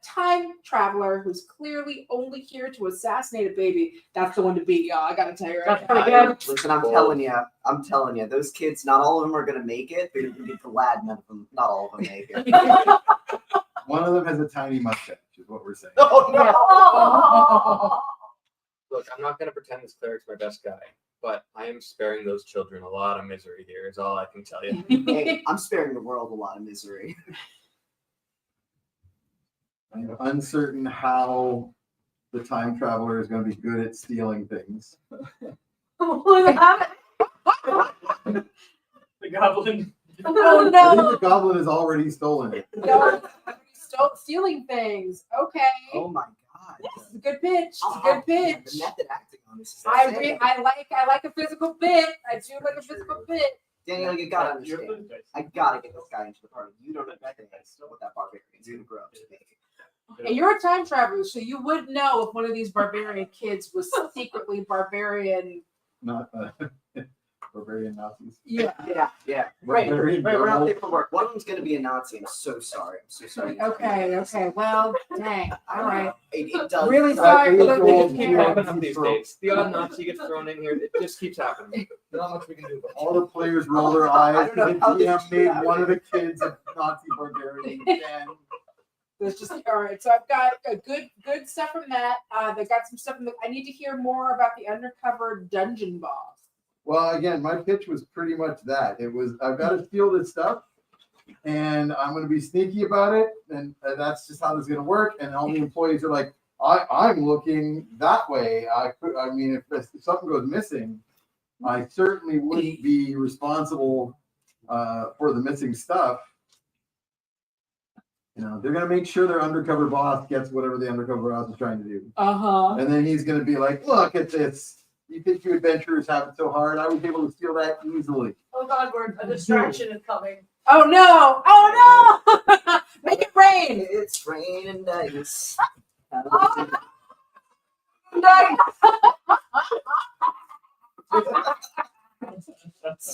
time traveler who's clearly only here to assassinate a baby. That's the one to beat, y'all. I gotta tell you right That's pretty now. good. Listen, I'm telling you, those kids, not all of them are gonna make it, but you're gonna be glad not all of them make it. One of them has a tiny mustache, is what we're saying. Oh Look, I'm not going to pretend this cleric's my best guy, but I am sparing those children a lot of misery here, is all I can tell you. Hey, I'm sparing the world a lot of misery. I'm uncertain how the time traveler is going to be good at stealing things. The goblin. Oh I think no! the goblin has already stolen it. No, stop stealing things. Okay. Oh my god. It's a good pitch. It's a good pitch. The method acting on this is I insane. like a physical bit. I do like a physical bit. Daniel, you gotta You're understand. the dice. I gotta get this guy into the party. You don't know what that barbarian's gonna grow up to be. And you're a time traveler, so you would know if one of these barbarian kids was secretly barbarian. Not barbarian Nazis. Yeah. Yeah. Right. Barbarian We're not girl. safe for work. One of them's gonna be a Nazi. I'm so sorry. I'm so sorry. Okay. Well, dang. All right. It does. Really sorry for April those It that keep can't. happening up these days. The odd Nazi gets thrown in here. It just keeps happening. Not much we can do about it. All the players roll their eyes I don't know because how the this GM made happened. one of the kids a Nazi barbarian. And There's just all right. So I've got a good stuff from that. They got some stuff. I need to hear more about the undercover dungeon boss. well, again, my pitch was pretty much that. It was I've got to steal this stuff, and I'm going to be sneaky about it, and that's just how this is going to work. And all the employees are like, I'm looking that way. I mean, if something goes missing, I certainly wouldn't be responsible for the missing stuff. You know, they're going to make sure their undercover boss gets whatever the undercover boss is trying to do. And then he's going to be like, look at this. You think you adventurers have it so hard? I was able to steal that easily. Oh God, a distraction is coming. Oh no! Oh no! Make it rain. It's raining nice.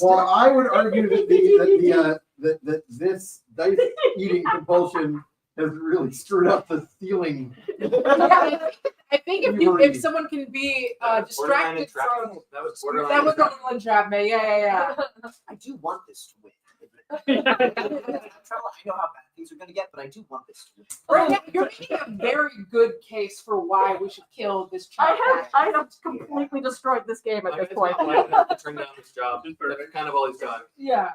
Well, I would argue that this dice eating compulsion has really screwed up the stealing. I think if someone can be distracted from That was that was a little entrapment. Yeah. I do want this to win. I know how bad things are gonna get, but I do want this to win. Right now, you're making a very good case for why we should kill this child. I have completely destroyed this game at My this guy's point. not liking enough to turn down this job. That's kind of all he's got. Yeah.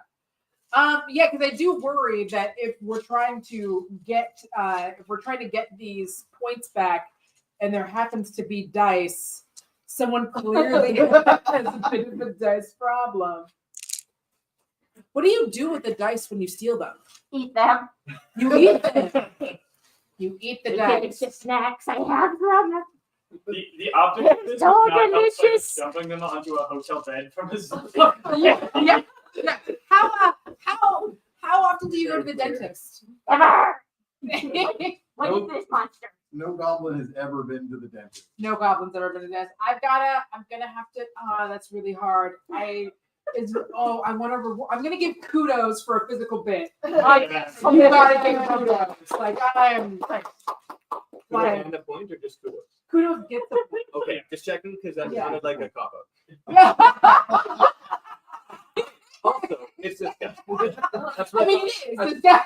Yeah, because I do worry that if we're trying to get these points back, and there happens to be dice, someone clearly has a bit of a dice problem. What do you do with the dice when you steal them? Eat them. You eat them. You eat the Give dice. it to snacks. I have them. The object of this So is not delicious. dumping them onto a hotel bed from a Yeah. How often do you go to the dentist? Ever. No What is this monster? No goblin has ever been to the dentist. goblins ever been to dentist. I'm gonna have to. That's really hard. I'm gonna give kudos for a physical bit. You gotta give kudos. Like I am. Kudos and a point or just kudos? Kudos get the. Okay, just checking because that Yeah. sounded like a cop out. Also, it's this guy. That's I what mean, it is. It's that.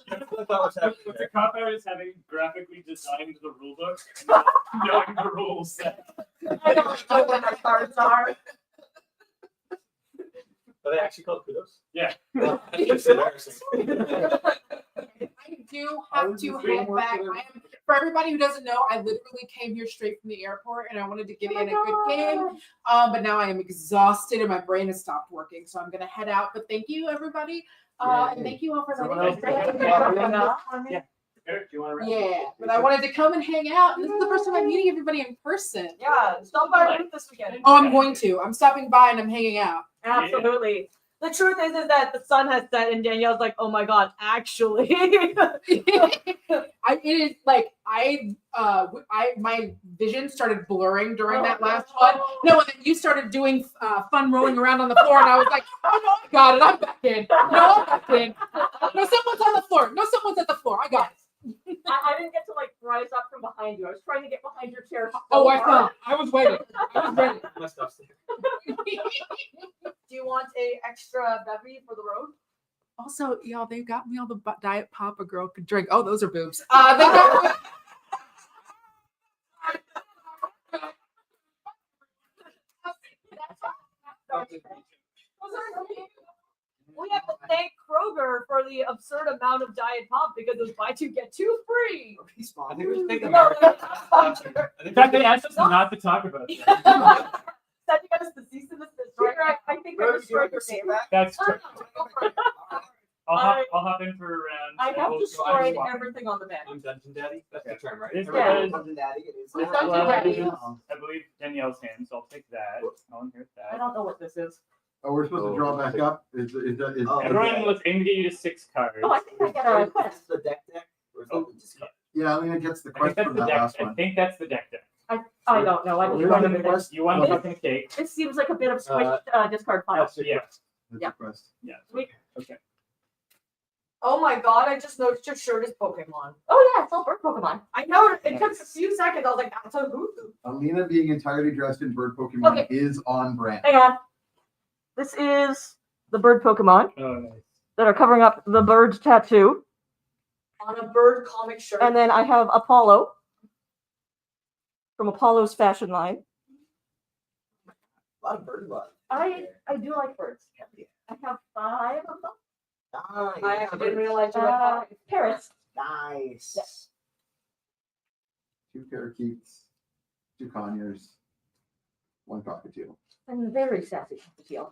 that's what I thought was happening What's there. a cop out is having graphically designed the rule book and not knowing the rules. I don't know what my cards are. Are they actually called kudos? Yeah. It's embarrassing. I do have to head back. For everybody who doesn't know, I literally came here straight from the airport and I wanted to get in a good game. But now I am exhausted and my brain has stopped working. So I'm going to head out. But thank you, everybody. And thank you all for Someone letting me. else Yeah. Eric, do you want to wrap? Yeah, but I wanted to come and hang out. This is the first time I'm meeting everybody in person. Yeah, stop by our booth this weekend. Oh, I'm going to. I'm stopping by and I'm hanging out. Absolutely. The truth is that the sun has set, and Danielle's like, "Oh my God, actually." My vision started blurring during that last one. No, and then you started doing fun rolling around on the floor, and I was like, "Oh no, I got it. I'm back in. No, I'm back in. No, someone's on the floor. No, someone's at the floor. I got it." I didn't get to like rise up from behind you. I was trying to get behind your chair. Oh, I saw. I was waiting. I was ready. My stuff's there. Do you want a extra bevy for the road? Also, y'all, they got me all the Diet Pop a girl could drink. Oh, those are boobs. They got We have to thank Kroger for the absurd amount of Diet Pop because it's buy two get two free. I think we should take a No, break. they're not sponsored. In fact, they asked us not to talk about it. Sending us the cease and desist. Right? I think I destroyed your game. That's true. Go for it. I'll hop in for a round. I have We'll- destroyed we'll- everything on the bed. I'm Dungeon Daddy. That's the term, right? Is Yeah. Dungeon Daddy, it is. Who's Dungeon Well, Daddy? I believe Danielle's hand, so I'll take that. I'll inherit I that. don't know what this is. Oh, we're supposed to draw back up. Is Oh, Everyone, let's aim to get you to 6 cards. Oh, I think I got a quest. The deck. Or is Oh. it just Yeah, Alina gets the I think quest that's from the that deck. last I one. think that's the deck. I don't know. I just You're wanted on the to- quest. You want Well, a fucking cake. This seems like a bit of squished discard pile. That's the Yeah. quest. That's Yeah. the quest. Yeah. Sweet. Okay. Oh my god, I just noticed your shirt is Pokemon. Oh yeah, it's all bird Pokemon. I know, it took a few seconds. I was like, that's a Hoothoo. Alina being entirely dressed in bird Pokemon Okay. is on brand. Hang on. This is the bird Pokemon Oh, nice. that are covering up the bird's tattoo. On a bird comic shirt. And then I have Apollo from Apollo's fashion line. A lot of bird love. I do like birds. I have 5 of them. Nice. I actually didn't realize you had five. Parrots. Nice. Yes. 2 parakeets, 2 conures, 1 cockatiel. I'm very sassy cockatiel.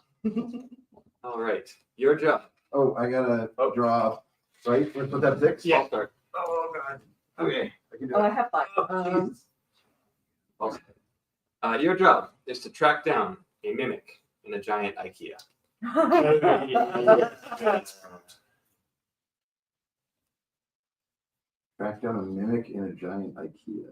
All right, your job. Oh, I gotta Oh. draw. Right? Let's put that 6. Yeah. I'll start. Oh god. Okay. I can do Oh, I it. have 5. Jesus. Your job is to track down a mimic in a giant IKEA. Track down a mimic in a giant IKEA.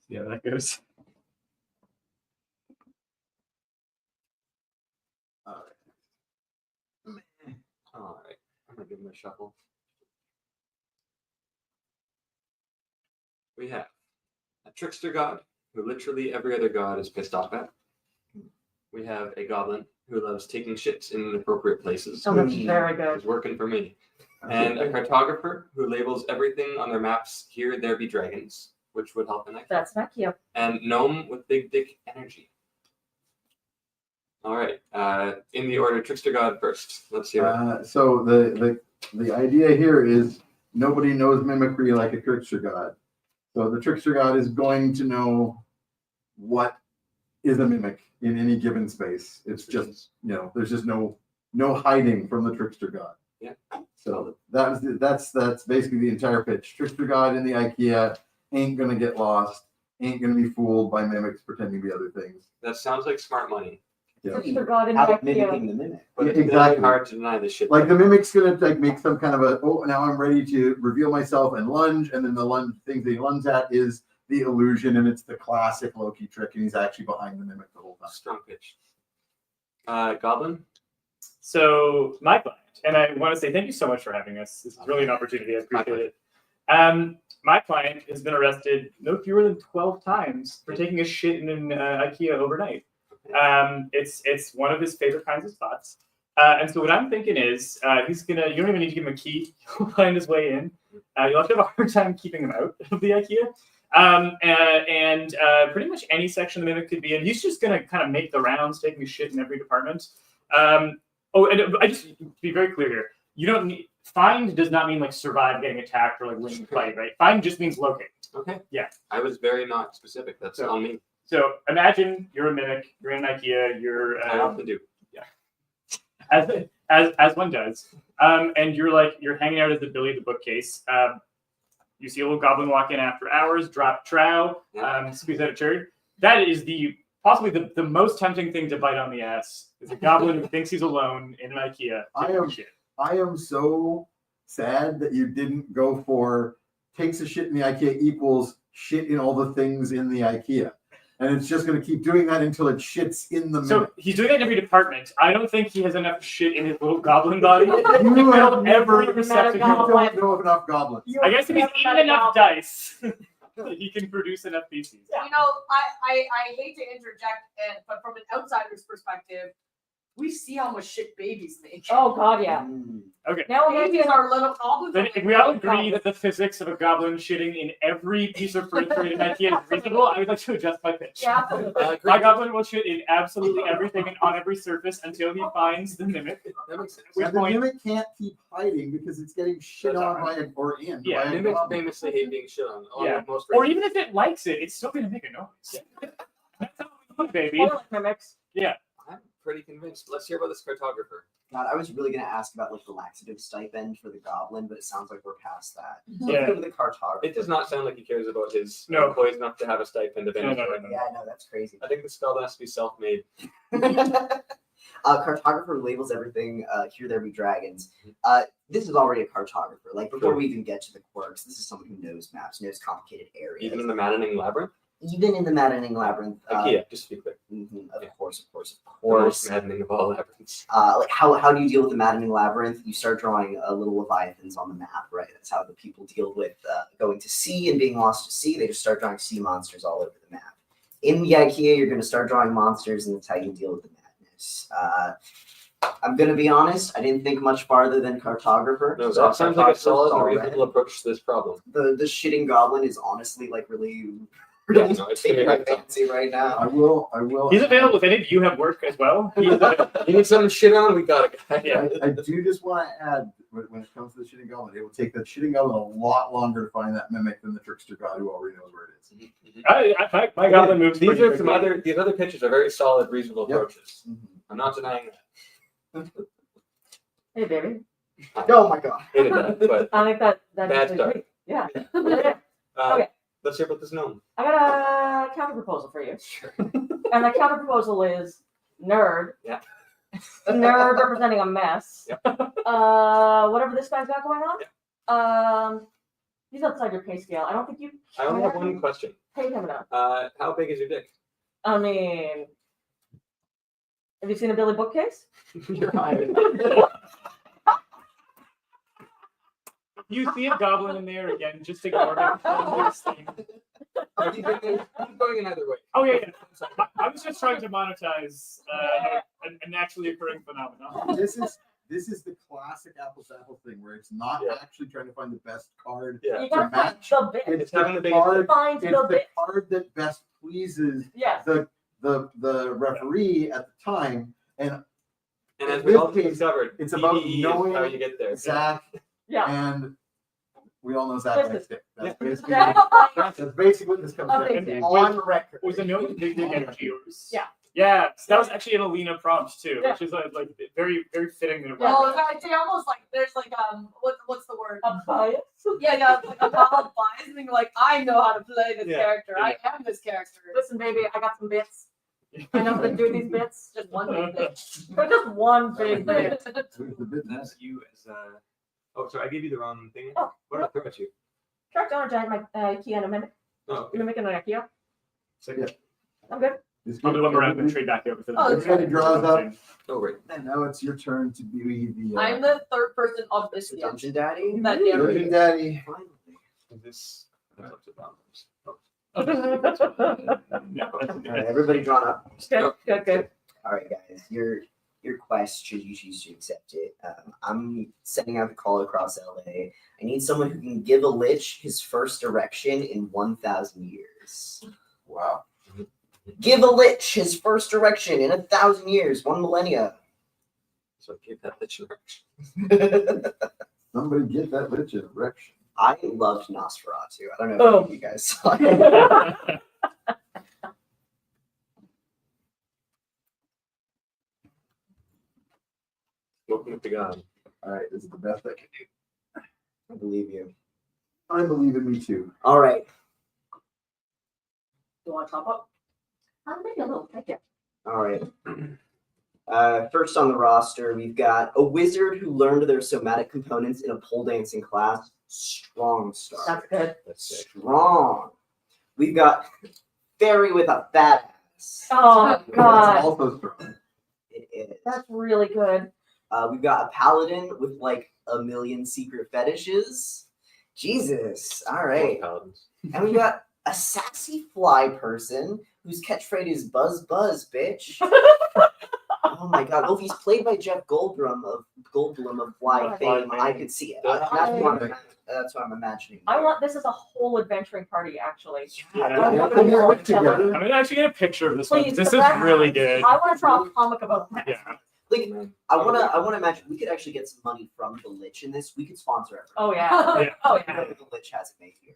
See how that goes. All right, I'm gonna give him a shuffle. We have a trickster god who literally every other god is pissed off at. We have a goblin who loves taking shits in inappropriate places. Oh, that's very good. It's working for me. And a cartographer who labels everything on their maps, here there be dragons, which would help in that. That's not cute. And gnome with big dick energy. All right, in the order, trickster god first. Let's hear it. So the idea here is nobody knows mimicry like a trickster god. So the trickster god is going to know what is a mimic in any given space. It's just, there's just no hiding from the trickster god. Yeah. So that's basically the entire pitch. Trickster god in the IKEA ain't gonna get lost, ain't gonna be fooled by mimics pretending to be other things. That sounds like smart money, Yeah. Trickster God in Out IKEA. mimicking the mimic. but it's Exactly. really hard to deny this shit. Like the mimic's gonna make some kind of now I'm ready to reveal myself and lunge, and then the lunge thing that he lunges at is the illusion, and it's the classic Loki trick, and he's actually behind the mimic the whole time. Strong pitch. Goblin. So my client, and I want to say thank you so much for having us. This is really an opportunity. I appreciate it. My client has been arrested no fewer than 12 times for taking a shit in an IKEA overnight. It's one of his favorite kinds of spots. And so what I'm thinking is you don't even need to give him a key. He'll find his way in. You'll have to have a hard time keeping him out of the IKEA. And pretty much any section the mimic could be in. He's just going to kind of make the rounds, taking a shit in every department. And I just to be very clear here. You don't need find does not mean like survive getting attacked or like winning the fight, right? Find just means locate. Okay. Yeah. I was very not specific. That's So- on me. So imagine you're a mimic, you're in an IKEA, you're I often do. as one does, and you're hanging out at the Billy the bookcase. You see a little goblin walk in after hours, drop trow, squeeze out a cherry. That is possibly the most tempting thing to bite on the ass. Is a goblin who thinks he's alone in an IKEA. I am so sad that you didn't go for takes a shit in the IKEA equals shit in all the things in the IKEA. And it's just going to keep doing that until it shits in the So mimic. he's doing that in every department. I don't think he has enough shit in his little goblin body. You to have fill every never met a receptacle. You goblin. don't know enough goblins. I guess if he's eaten enough dice, he can produce enough feces. You know, I hate to interject, but from an outsider's perspective, we see how much shit babies make. Oh God, yeah. Okay. Now we're Babies are little goblins. Then if we all agree that the physics of a goblin shitting in every piece of furniture in IKEA is reasonable, I would like to adjust my pitch. Yeah, absolutely. My goblin will shit in absolutely everything and on every surface until he finds the mimic. That makes sense. Which And the point- mimic can't keep hiding because it's getting shit That's on alright. by or in. Yeah, by a Mimics goblin. famously hate being shit on. Yeah. Most Or races. even if it likes it, it's still going to make a noise. That's how we do it, baby. I like mimics. pretty convinced. Let's hear about this cartographer. God, I was really gonna ask about like the laxative stipend for the goblin, but it sounds like we're past that. Yeah. Let's go to the cartographer. It does not sound like he cares about his No. employees enough to have a stipend of any No, no, sort. no, Yeah, I know that's crazy. I think the spell has to be self-made. Cartographer labels everything. Here there be dragons. This is already a cartographer. Like before we even get to the quirks, this is someone who knows maps, knows complicated areas. Even in the Maddening Labyrinth? Even in the maddening labyrinth. IKEA, just to be clear. Of course. The most maddening of all labyrinths. Like how do you deal with the maddening labyrinth? You start drawing little leviathans on the map, right? That's how the people deal with going to sea and being lost to sea. They just start drawing sea monsters all over the map. In the IKEA, you're going to start drawing monsters, and that's how you deal with the madness. I'm going to be honest. I didn't think much farther than cartographer. No, So that sounds like a solid and already. reasonable approach to this problem. The shitting goblin is honestly like really Yeah, no, it's taking gonna my be fancy right now. I will. He's available if any of you have work as well. You need something shit on? We got it, guy. Yeah. I do just want to add, when it comes to the shitting goblin, it will take that shitting goblin a lot longer to find that mimic than the trickster god who already knows where it is. My goblin moves. These pretty are some quickly. these other pitches are very solid, reasonable Yep. approaches. I'm not denying that. Hey, baby. Oh my god. Hated that, but I think that Bad actually start. great. Yeah. Yeah. Okay. Let's hear about this gnome. I got a counter proposal for you. And the counter proposal is nerd. Yeah. Nerd representing a mess. Yep. Whatever this guy's got going on. He's outside your pay scale. I don't think you I only have one question. pay him enough. How big is your dick? I mean, have you seen a Billy bookcase? You're hired. You see a goblin in there again, just ignore him. Keep going in either way. Oh yeah. I was just trying to monetize a naturally occurring phenomenon. This is the classic apples to apples thing where it's not Yeah. actually trying to find the best card. Yeah. You gotta find match. the bit. It's having the the biggest card. Find It's the the bit. card that best pleases Yes. the referee at the time. And And as In we this all case, discovered, it's about PvE is knowing how you get there. Zach Yeah. and we all know Zach Business. likes dick. That's Yeah. basically Yeah. that's basically what this comes Okay. down to. And On record. Was the gnome big dick energy yours? Yeah. Yeah, so that was actually an Alina prompt too, Yeah. which is like very very fitting that it was. Well, I'd say almost like there's like what's the word? A bias? Yeah, like a ball bias, and being like, I know how to play this Yeah, character. yeah. I am this character. Listen, baby, I got some bits. I know how to do these bits. Just one big bit. But just one big bit. Who's the business? That's you as Oh, sorry, I gave you the wrong thing. Oh. What did I throw at you? Shark donor giant my IKEA in a minute. Oh, okay. You're making an IKEA. So, Yeah. I'm good. I'll do them around and trade back over for Oh, Everybody draws up. Oh, right. And now it's your turn to be the I'm the third person of this Mr. game. Dungeon Daddy. That Dungeon Daddy. Finally. This. That's up to boundaries. Yeah, All right, everybody drawn up. Good. All right, guys, your quest, should you choose to accept it, I'm sending out the call across LA. I need someone who can give a lich his first erection in 1,000 years. Wow. Give a lich his first erection in 1,000 years, 1 millennia. So keep that bitch in action. Somebody get that lich in erection. I loved Nosferatu. I don't know if you guys saw it. Welcome to God. All right, this is the best I can do. I believe you. I believe in me too. All right. You want to top up? I'll make a little. Thank you. All right. First on the roster, we've got a wizard who learned their somatic components in a pole dancing class. Strong start. That's good. That's sick. Strong. We've got fairy with a fat ass. Oh It's God, also strong. It is. that's really good. We've got a paladin with like 1 million secret fetishes. Jesus. All right. Paladins. And we got a sassy fly person whose catchphrase is "Buzz Buzz, bitch." Oh my God! Well, if he's played by Jeff Goldblum of Fly fame, I could see it. That's what I'm imagining. I want this as a whole adventuring party. Actually, Yeah. I want Put to your draw work together. I'm gonna actually get a picture of this one. Please, This is that's- really good. I want to draw a comic about that. Yeah. Like, I wanna imagine we could actually get some money from the Lich in this. We could sponsor everything. Oh yeah. Yeah. Oh I yeah. know the Lich has it made here.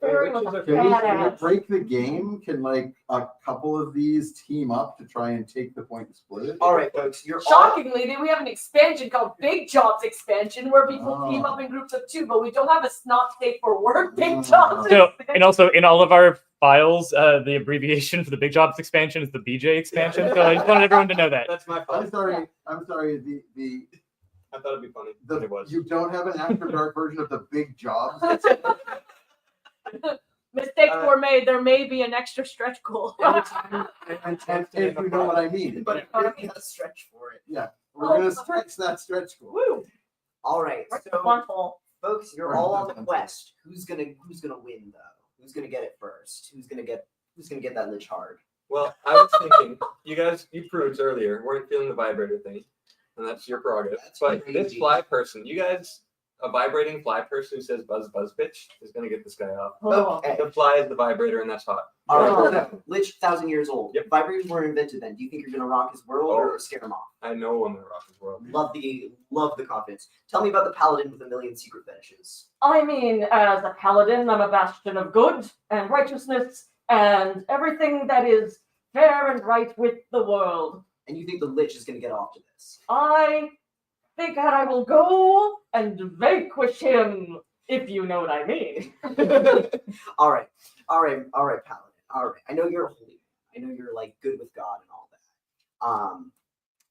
Fairy with a Witches are Can we badass. break the game? Can like a couple of these team up to try and take the point and split it? All right, folks, you're all Shockingly, we have an expansion called Big Jobs Expansion where people team Oh. up in groups of 2, but we don't have a not safe for work Big Oh. Jobs. So, Expansion. and also in all of our files, the abbreviation for the Big Jobs expansion is the BJ expansion. So I just wanted everyone to know that. That's my I'm fault. sorry. I'm sorry. I thought it'd be funny. The but it was. you don't have an After Dark version of the Big Job. Mistakes were made. There may be an extra stretch goal. And you know what I mean. but you gotta stretch for it. Yeah, we're gonna stretch that stretch goal. Woo! All right, so Wonderful. folks, you're all on the quest. Who's gonna win though? Who's gonna get it first? Who's gonna get that lich hard? Well, I was thinking, you prudes earlier weren't feeling the vibrator thing, and that's your prerogative. That's But crazy. this fly person, a vibrating fly person who says buzz buzz bitch is gonna get this guy off. Oh. Okay. The fly is the vibrator, and that's hot. All right, Oh. so lich 1,000 years old. Yep. Vibrators weren't invented then. Do you think you're gonna rock his world or scare him off? I know I'm gonna rock his world. Love the confidence. Tell me about the paladin with a million secret fetishes. I mean, as a paladin, I'm a bastion of good and righteousness and everything that is fair and right with the world. And you think the lich is gonna get off to this? I think that I will go and vanquish him, if you know what I mean. all right, paladin. All right. I know you're a holy man. I know you're like good with God and all that.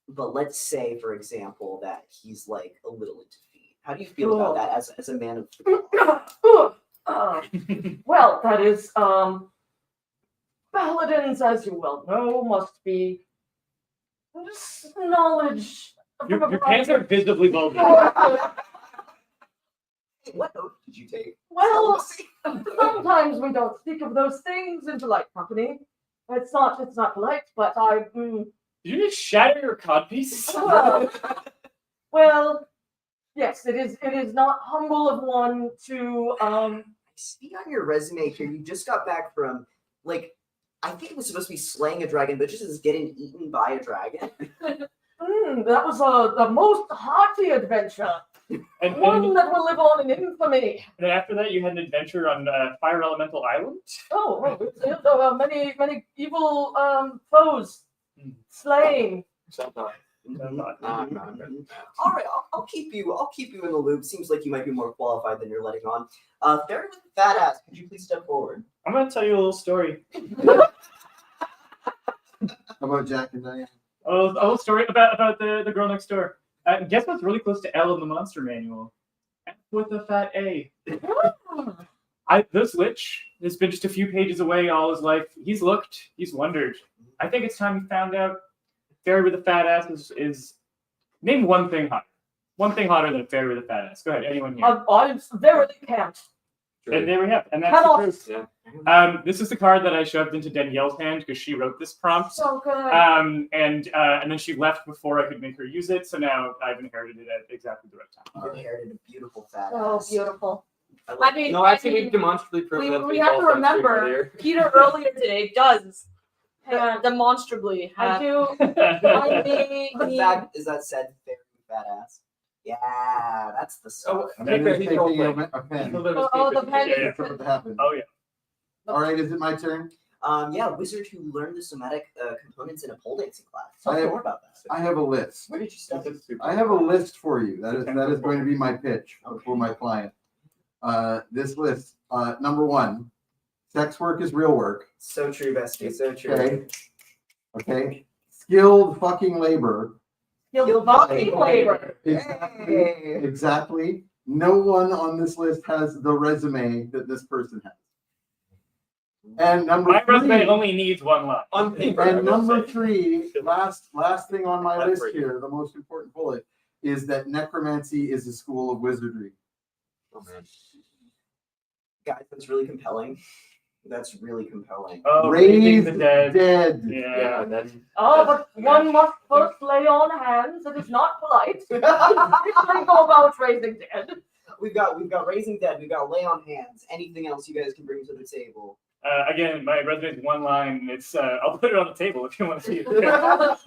But let's say, for example, that he's like a little into feet. How do you feel about that as a man of the God? Well, that is, paladins, as you well know, must be knowledge. Your pants are visibly bulging. What oath did you take? Well, sometimes we don't speak of those things in polite company. It's not polite, but Did you just shatter your codpiece? well, yes, it is not humble of one to I see on your resume here, you just got back from like I think it was supposed to be slaying a dragon, but just as getting eaten by a dragon. that was the most hearty adventure. And One that will live on in infamy. then after that, you had an adventure on Fire Elemental Island. Oh, well, many evil foes slain. Sometimes. All right, I'll keep you in the loop. Seems like you might be more qualified than you're letting on. Fairy with a fat ass, could you please step forward? I'm gonna tell you a little story. How about Jack and Diane? A little story about the girl next door. Guess what's really close to L in the monster manual? F with a fat A. This lich has been just a few pages away all his life. He's looked, he's wondered. I think it's time he found out. Fairy with a fat ass is name one thing hotter. One thing hotter than a fairy with a fat ass. Go ahead, anyone here. I verily can't. And there we have, and that's Cannot. the proof. Yeah. This is the card that I shoved into Danielle's hand because she wrote this prompt. So good. And then she left before I could make her use it. So now I've inherited it at exactly the right time. You inherited a beautiful fat So ass. beautiful. I mean, No, actually, we demonstrably proved we that. have to remember, Peter earlier today does demonstrably I have. do. In fact, is that said fairy with fat ass? Yeah, that's the stuff. Oh, Then okay, he's he's role taking playing. a pen. The pen. Yeah. For what happened. Oh yeah. All right, is it my turn? Yeah, wizard who learned the somatic components in a pole dancing class. Tell I me have- more about that. I have a list. Where did you start? I have a list for you. That is going to be my pitch for my client. This list, number one, sex work is real work. So true, bestie. So true. Okay. Okay. Skilled fucking labor. Skilled fucking labor. Exactly. Hey. Exactly. No one on this list has the resume that this person has. And number My resume three, only needs one line. On paper, I and will number say. three, last thing on my That's list great. here, the most important bullet, is that necromancy is a school of wizardry. Oh man. Guys, that's really compelling. That's really compelling. Oh, Raise raising the dead. dead. Yeah. Yeah, that's Oh, but one must first lay on hands. It is not polite. Usually go about raising dead. We've got raising dead. We've got lay on hands. Anything else you guys can bring to the table? Again, my resume is one line. It's I'll put it on the table if you want to see it.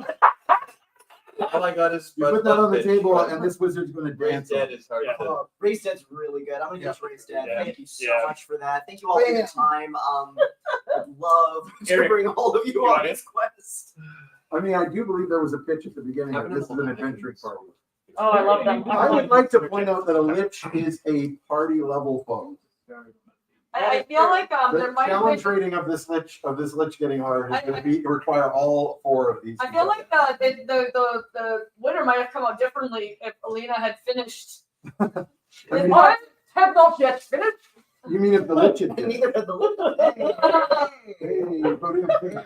All I got is You put that on the table, and this wizard's going to dance. Dead is hard. Yeah. to- Race Dead's really good. I'm gonna guess Race Dead. Yeah. Thank you so Yeah. much for that. Thank you all for your time. I'd love to Eric, bring all of you you on want this quest. I mean, I do believe there was a pitch at the beginning of this is an adventuring party. Oh, I love them. I would like to point out that a lich is a party level foe. I feel like The there might challenge be. rating of this lich getting hard is going to require all 4 of these. I feel like the winner might have come out differently if Alina had finished. I mean, I have not yet finished. you mean if the lich had did? Neither had the Hey, voting of pink.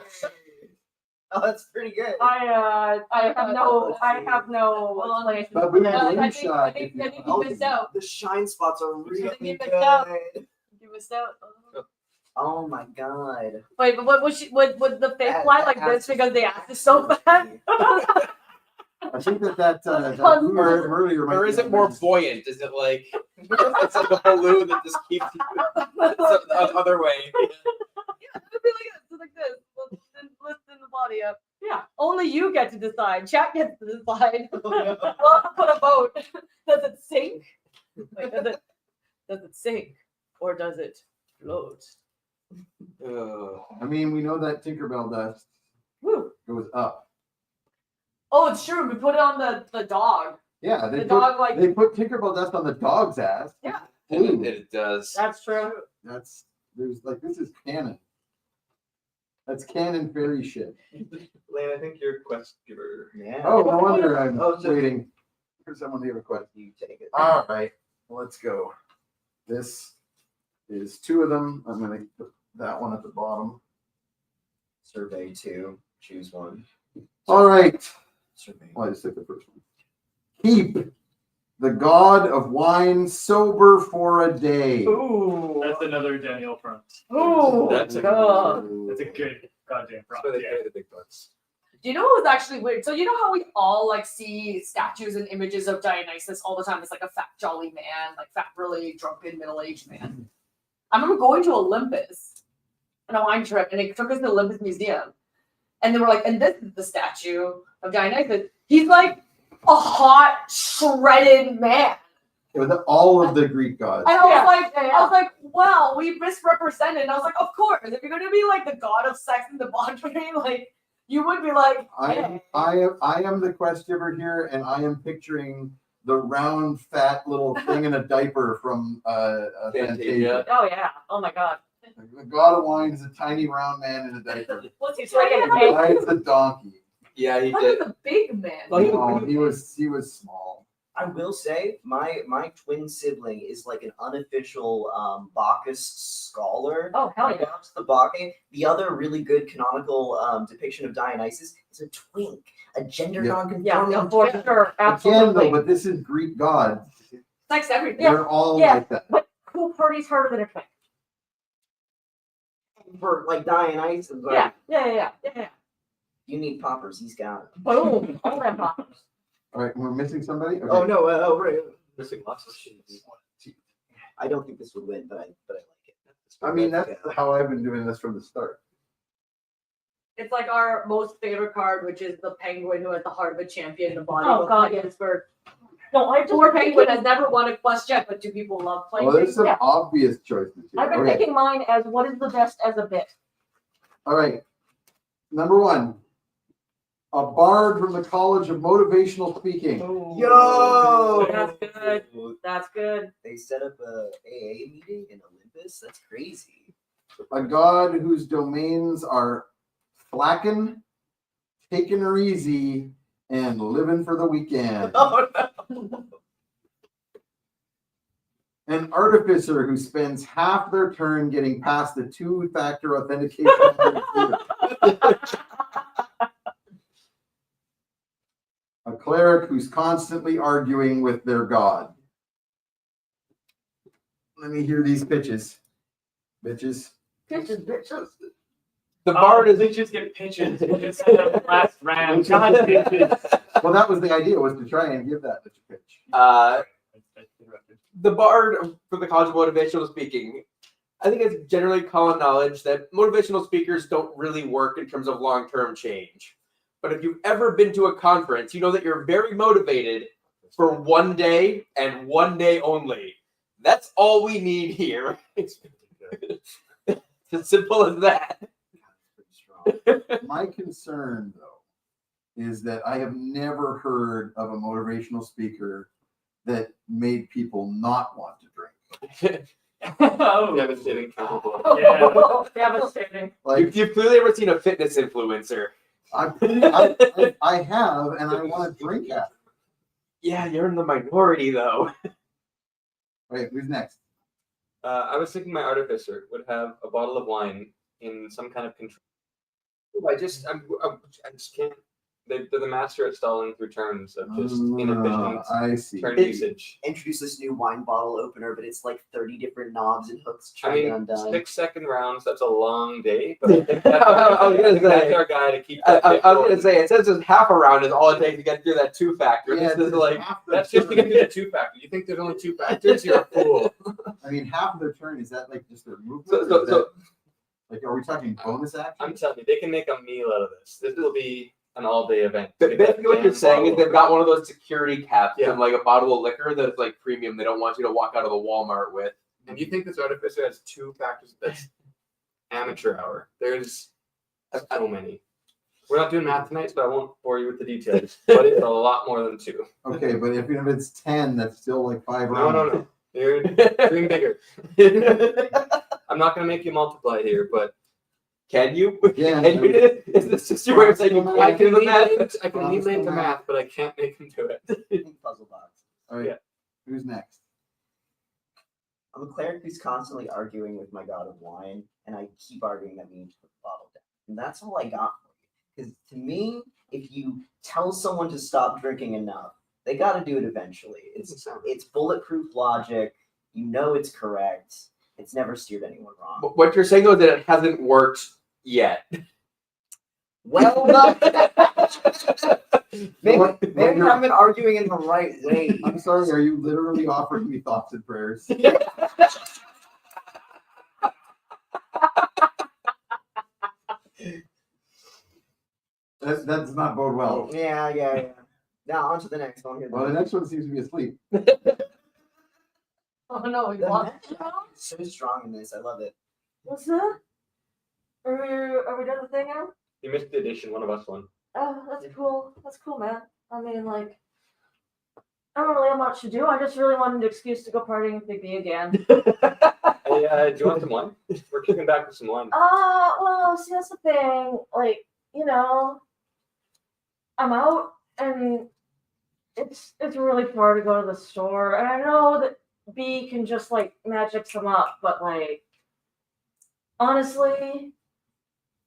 Oh, that's pretty good. I have no explanation. Baboon I blue think shot. you missed Oh, out. the shine spots are really you good. missed out. You missed out. Oh my god. Wait, but what was she? Would the face That- fly that like has this to because the be ass is so bad? I think that Fun. blue from earlier might Or be is it more on buoyant? Is it like it's like a balloon that just keeps you the other way? Yeah, it would be like this. Lifting the body up. Yeah. Only you get to decide. Chat gets to decide. We'll have to put a vote. Does it sink? Wait, does it sink or does it float? I mean, we know that Tinkerbell dust Woo. goes up. Oh, it's true. We put it on the dog. Yeah, The dog like they put Tinkerbell dust on the dog's ass. Yeah. It does. That's true. This is canon. That's canon fairy shit. Lane, I think you're a quest giver. Yeah. Oh, no wonder I'm Oh, so- waiting for someone to give a question. You take it. All right, let's go. This is 2 of them. I'm going to put that one at the bottom. Survey 2. Choose one. All right. Survey. Well, I just took the first one. Keep the god of wine sober for a day. Ooh. That's another Daniel prompt. Ooh. That's a- That's a good goddamn That's prompt. where they Yeah. pay the big bucks. Do you know what was actually weird? So you know how we all like see statues and images of Dionysus all the time? It's like a fat jolly man, like fat, really drunken middle-aged man. I remember going to Olympus on a wine trip, and they took us to the Olympus Museum, and they were like, "And this is the statue of Dionysus." He's like a hot, shredded man, With all of the Greek gods. and I was Yeah. like, "Wow, we misrepresented." And I was like, "Of course, if you're gonna be like the god of sex and debauchery, like." You would be like, hey. I am the quest giver here, and I am picturing the round, fat little thing in a diaper from Fantasia. Oh yeah. Oh my god. The god of wine is a tiny round man in a diaper. What's he It's like saying? a big- Rides a donkey. Yeah, he How did. is a big man? Well, No, he was small. I will say my twin sibling is like an unofficial Bacchus scholar. Oh hell yeah. Loves the Bacchae. The other really good canonical depiction of Dionysus is a twink, a gender Yeah. non-conforming. Yeah, for sure. Again, Absolutely. though, but this is Greek gods. Sex everything. Yeah. They're all Yeah. like that. But cool party's harder than a twink. For like Dionysus, like, Yeah. you need poppers. He's got it. Boom. All them poppers. All right, we're missing somebody. Okay. Oh no! Right. Missing lots of shit. I don't think this would win, but I like it. I mean, that's how I've been doing this from the start. It's like our most favorite card, which is the penguin who has the heart of a champion, the body Oh, of God, a Pittsburgh. No, I've just Poor been penguin thinking, has never won a quest yet, but do people love playing? Well, there's some Yeah. obvious choices here. I've been Okay. thinking mine as what is the best as a bit. All right. Number 1. A bard from the College of Motivational Speaking. Yo, That's good. That's good. They set up a AA meeting in Olympus. That's crazy. A god whose domains are Flacken, Taking Her Easy, and Living for the Weekend. Oh no! An artificer who spends half their turn getting past the 2-factor authentication. A cleric who's constantly arguing with their god. Let me hear these pitches. Bitches. Bitches. The bard is They just get pitches. Instead of last round. God, pitches. Well, that was the idea, was to try and give that a pitch. the bard for the College of Motivational Speaking. I think it's generally common knowledge that motivational speakers don't really work in terms of long-term change. but if you've ever been to a conference, you know that you're very motivated for one day and one day only. That's all we need here. It's as simple as that. My concern, though, is that I have never heard of a motivational speaker that made people not want to drink. Oh, Devastating. yeah. Devastating. Like You've clearly ever seen a fitness influencer. I have, and I want to drink after. Yeah, you're in the minority though. Wait, who's next? I was thinking my artificer would have a bottle of wine in some kind of control. I just can't. They're the master at stalling through turns of just inefficient I see. turn usage. Introduce this new wine bottle opener, but it's like 30 different knobs and hooks I trying to mean, undone. 6-second rounds, that's a long day, but I think that's, I was gonna that's say- our guy to keep I that bit was going. gonna say it says just half a round is all it takes to get through that 2 factor. Yeah, This is like That's just to get through the 2 factor. You think there's only 2 factors? You're a fool. I mean, half of their turn, is that like just their movement? So- or so- is so- that, like, are we talking bonus action? I'm telling you, they can make a meal out of this. This will be an all-day event. basically what you're saying is they've got one of those security caps Yeah. and like a bottle of liquor that's like premium. They don't want you to walk out of the Walmart with. And you think this artificer has 2 factors? That's amateur hour. There's so many. We're not doing math tonight, so I won't bore you with the details. But it's a lot more than 2. Okay, but if it's 10, that's still like 5 No, rounds. no. You're dream bigger. I'm not gonna make you multiply here, but Can you? Yeah, Can you? Is this just your way of saying you I can't do can the lead math? Lane, I can lead Lane to math, but I can't make him do it. Puzzle box. All right, Yeah. who's next? I'm a cleric who's constantly arguing with my god of wine, and I keep arguing that we need to put the bottle down. And that's all I got for you. Because to me, if you tell someone to stop drinking enough, they got to do it eventually. It's bulletproof logic. You know it's correct. It's never steered anyone wrong. What you're saying though is that it hasn't worked yet. Well, maybe I've been arguing in the right way. I'm sorry, are you literally offering me thoughts and prayers? That does not bode well. Yeah. Now on to the next one here. Well, the next one seems to be asleep. Oh no, we The lost. magic is so strong in this. I love it. What's that? Are we done the thing now? You missed the addition, one of us won. Oh, that's cool. That's cool, man. I mean, like, I don't really have much to do. I just really wanted an excuse to go partying with Big B again. Hey, do you want some wine? We're kicking back with some wine. Well, see, that's the thing. Like, you know, I'm out and it's really far to go to the store. And I know that B can just like magic some up, but like, honestly,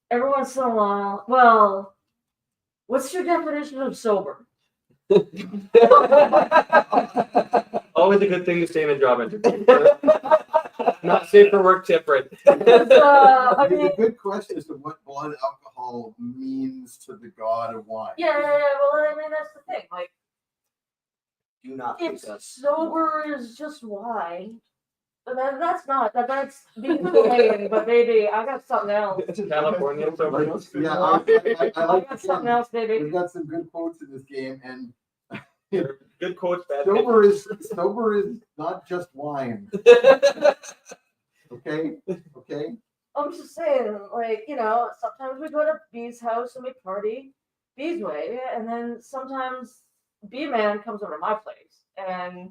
every once in a while, well, what's your definition of sober? Always a good thing to stay in a job interview. Not safe for work tip, right? I It's mean, a good question as to what blood alcohol means to the god of wine. yeah, well, I mean, that's the thing. Like, Do not if think that. sober is just wine, that's being playing, but baby, I got something else. California sober. Like, yeah, I I like got the something one. else, baby. We've got some good quotes in this game, and Good quotes, bad sober is not just wine. Okay. I'm just saying, like, you know, sometimes we go to B's house and we party B's way, and then sometimes B man comes over to my place, and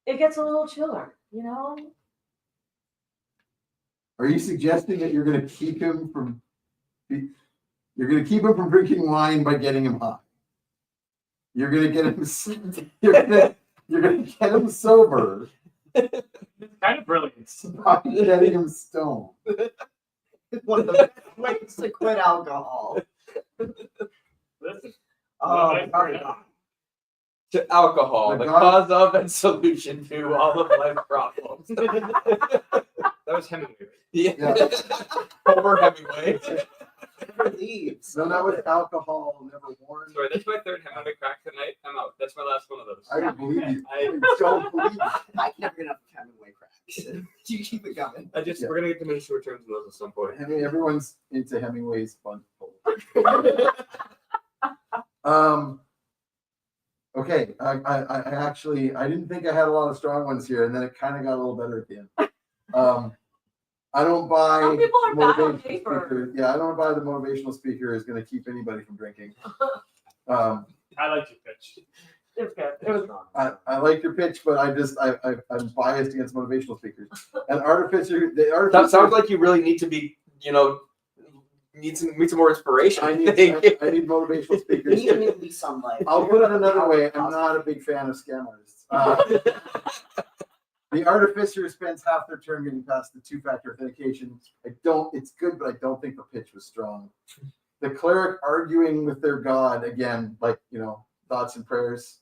it gets a little chiller, you know? Are you suggesting that you're going to keep him from drinking wine by getting him high? You're going to get him. You're going to get him sober It's kind of brilliant. by getting him stoned. One of the best ways to quit alcohol. Listen, Oh, Well, sorry. To alcohol, The the god- cause of and solution to all of life problems. That was Hemingway. Yeah. Homer Hemingway. Never leaves. So that was alcohol never worn. Sorry, that's my third Hemingway crack tonight. I'm out. That's my last one of those. I don't believe you. I don't believe you. I can never get enough of Hemingway cracks. You keep it coming. just we're gonna get diminishing returns on those at some point. I mean, everyone's into Hemingway's fun. Okay, I actually I didn't think I had a lot of strong ones here, and then it kind of got a little better at the end. I don't buy Some people are bad on motivational paper. speaker. Yeah, I don't buy the motivational speaker is going to keep anybody from drinking. I like your pitch. It was good. It was I like your pitch, but I'm biased against motivational speakers. And artificer, the artificer That sounds like you really need to be, need some more inspiration. I need motivational You speakers. need to be sunlight. I'll put it another way. I'm not a big fan of scam artists. The artificer spends half their turn getting past the two-factor authentication. It's good, but I don't think the pitch was strong. The cleric arguing with their god again, like, thoughts and prayers.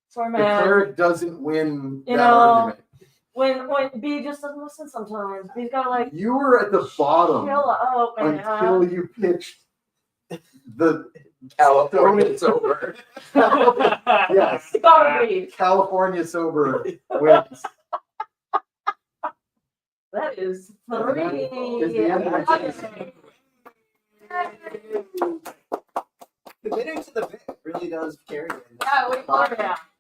sorry, The man. cleric doesn't win You that know, argument. When B just doesn't listen sometimes. B's gotta like You were at the bottom chill out, man. until you pitched the California sober. yes, It's gotta be. California sober wins. That is And three. that is the end of my Okay. The bitter to the bit really does carry it. Yeah, Oh,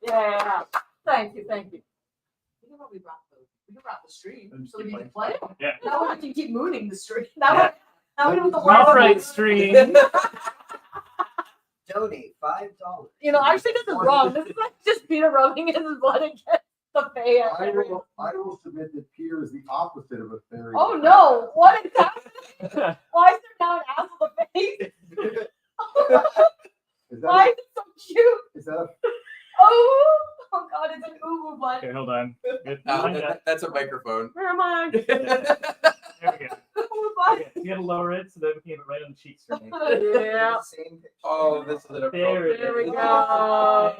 yeah. Thank you. We can probably wrap the stream And so we keep can play. Yeah. Now we can keep mooning the stream. Now we know what the All word right, is. stream. Donate $5. Actually, this is wrong. This is like just Peter rubbing his blood against the face. I will submit that Peter is the opposite of a fairy. Oh no! What is happening? Why is there now an ass on the face? Is Why that is it so cute? is that a Oh god, it's an uwu butt. Okay, hold on. Lined up. That's a microphone. Where am I? There we go. Uwu butt. Okay, you gotta lower it so that we can have it right on the cheeks for me. Yeah. Same picture. Oh, this is an There it There we is. go.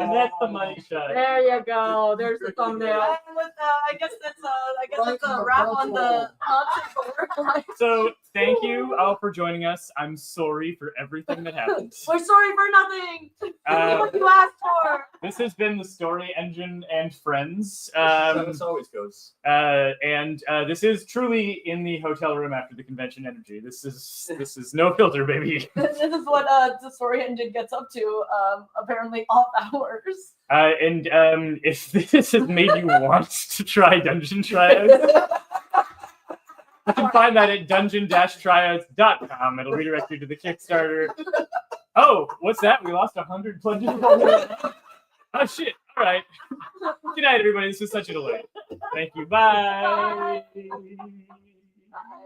And that's the money shot. There you go. There's the thumbnail. And with, I guess that's a wrap on the work. So thank you all for joining us. I'm sorry for everything that happened. We're sorry for nothing. What you asked for. This has been the Story Engine and Friends. How this always goes. And this is truly in the hotel room after the convention energy. This is no filter, baby. This is what the story engine gets up to. Apparently off hours. And if this has made you want to try Dungeon Tryouts, you can find that at dungeon-tryouts.com. It'll redirect you to the Kickstarter. Oh, what's that? We lost 100 pledges. Oh shit! All right. Good night, everybody. This was such a delight. Thank you. Bye. Bye.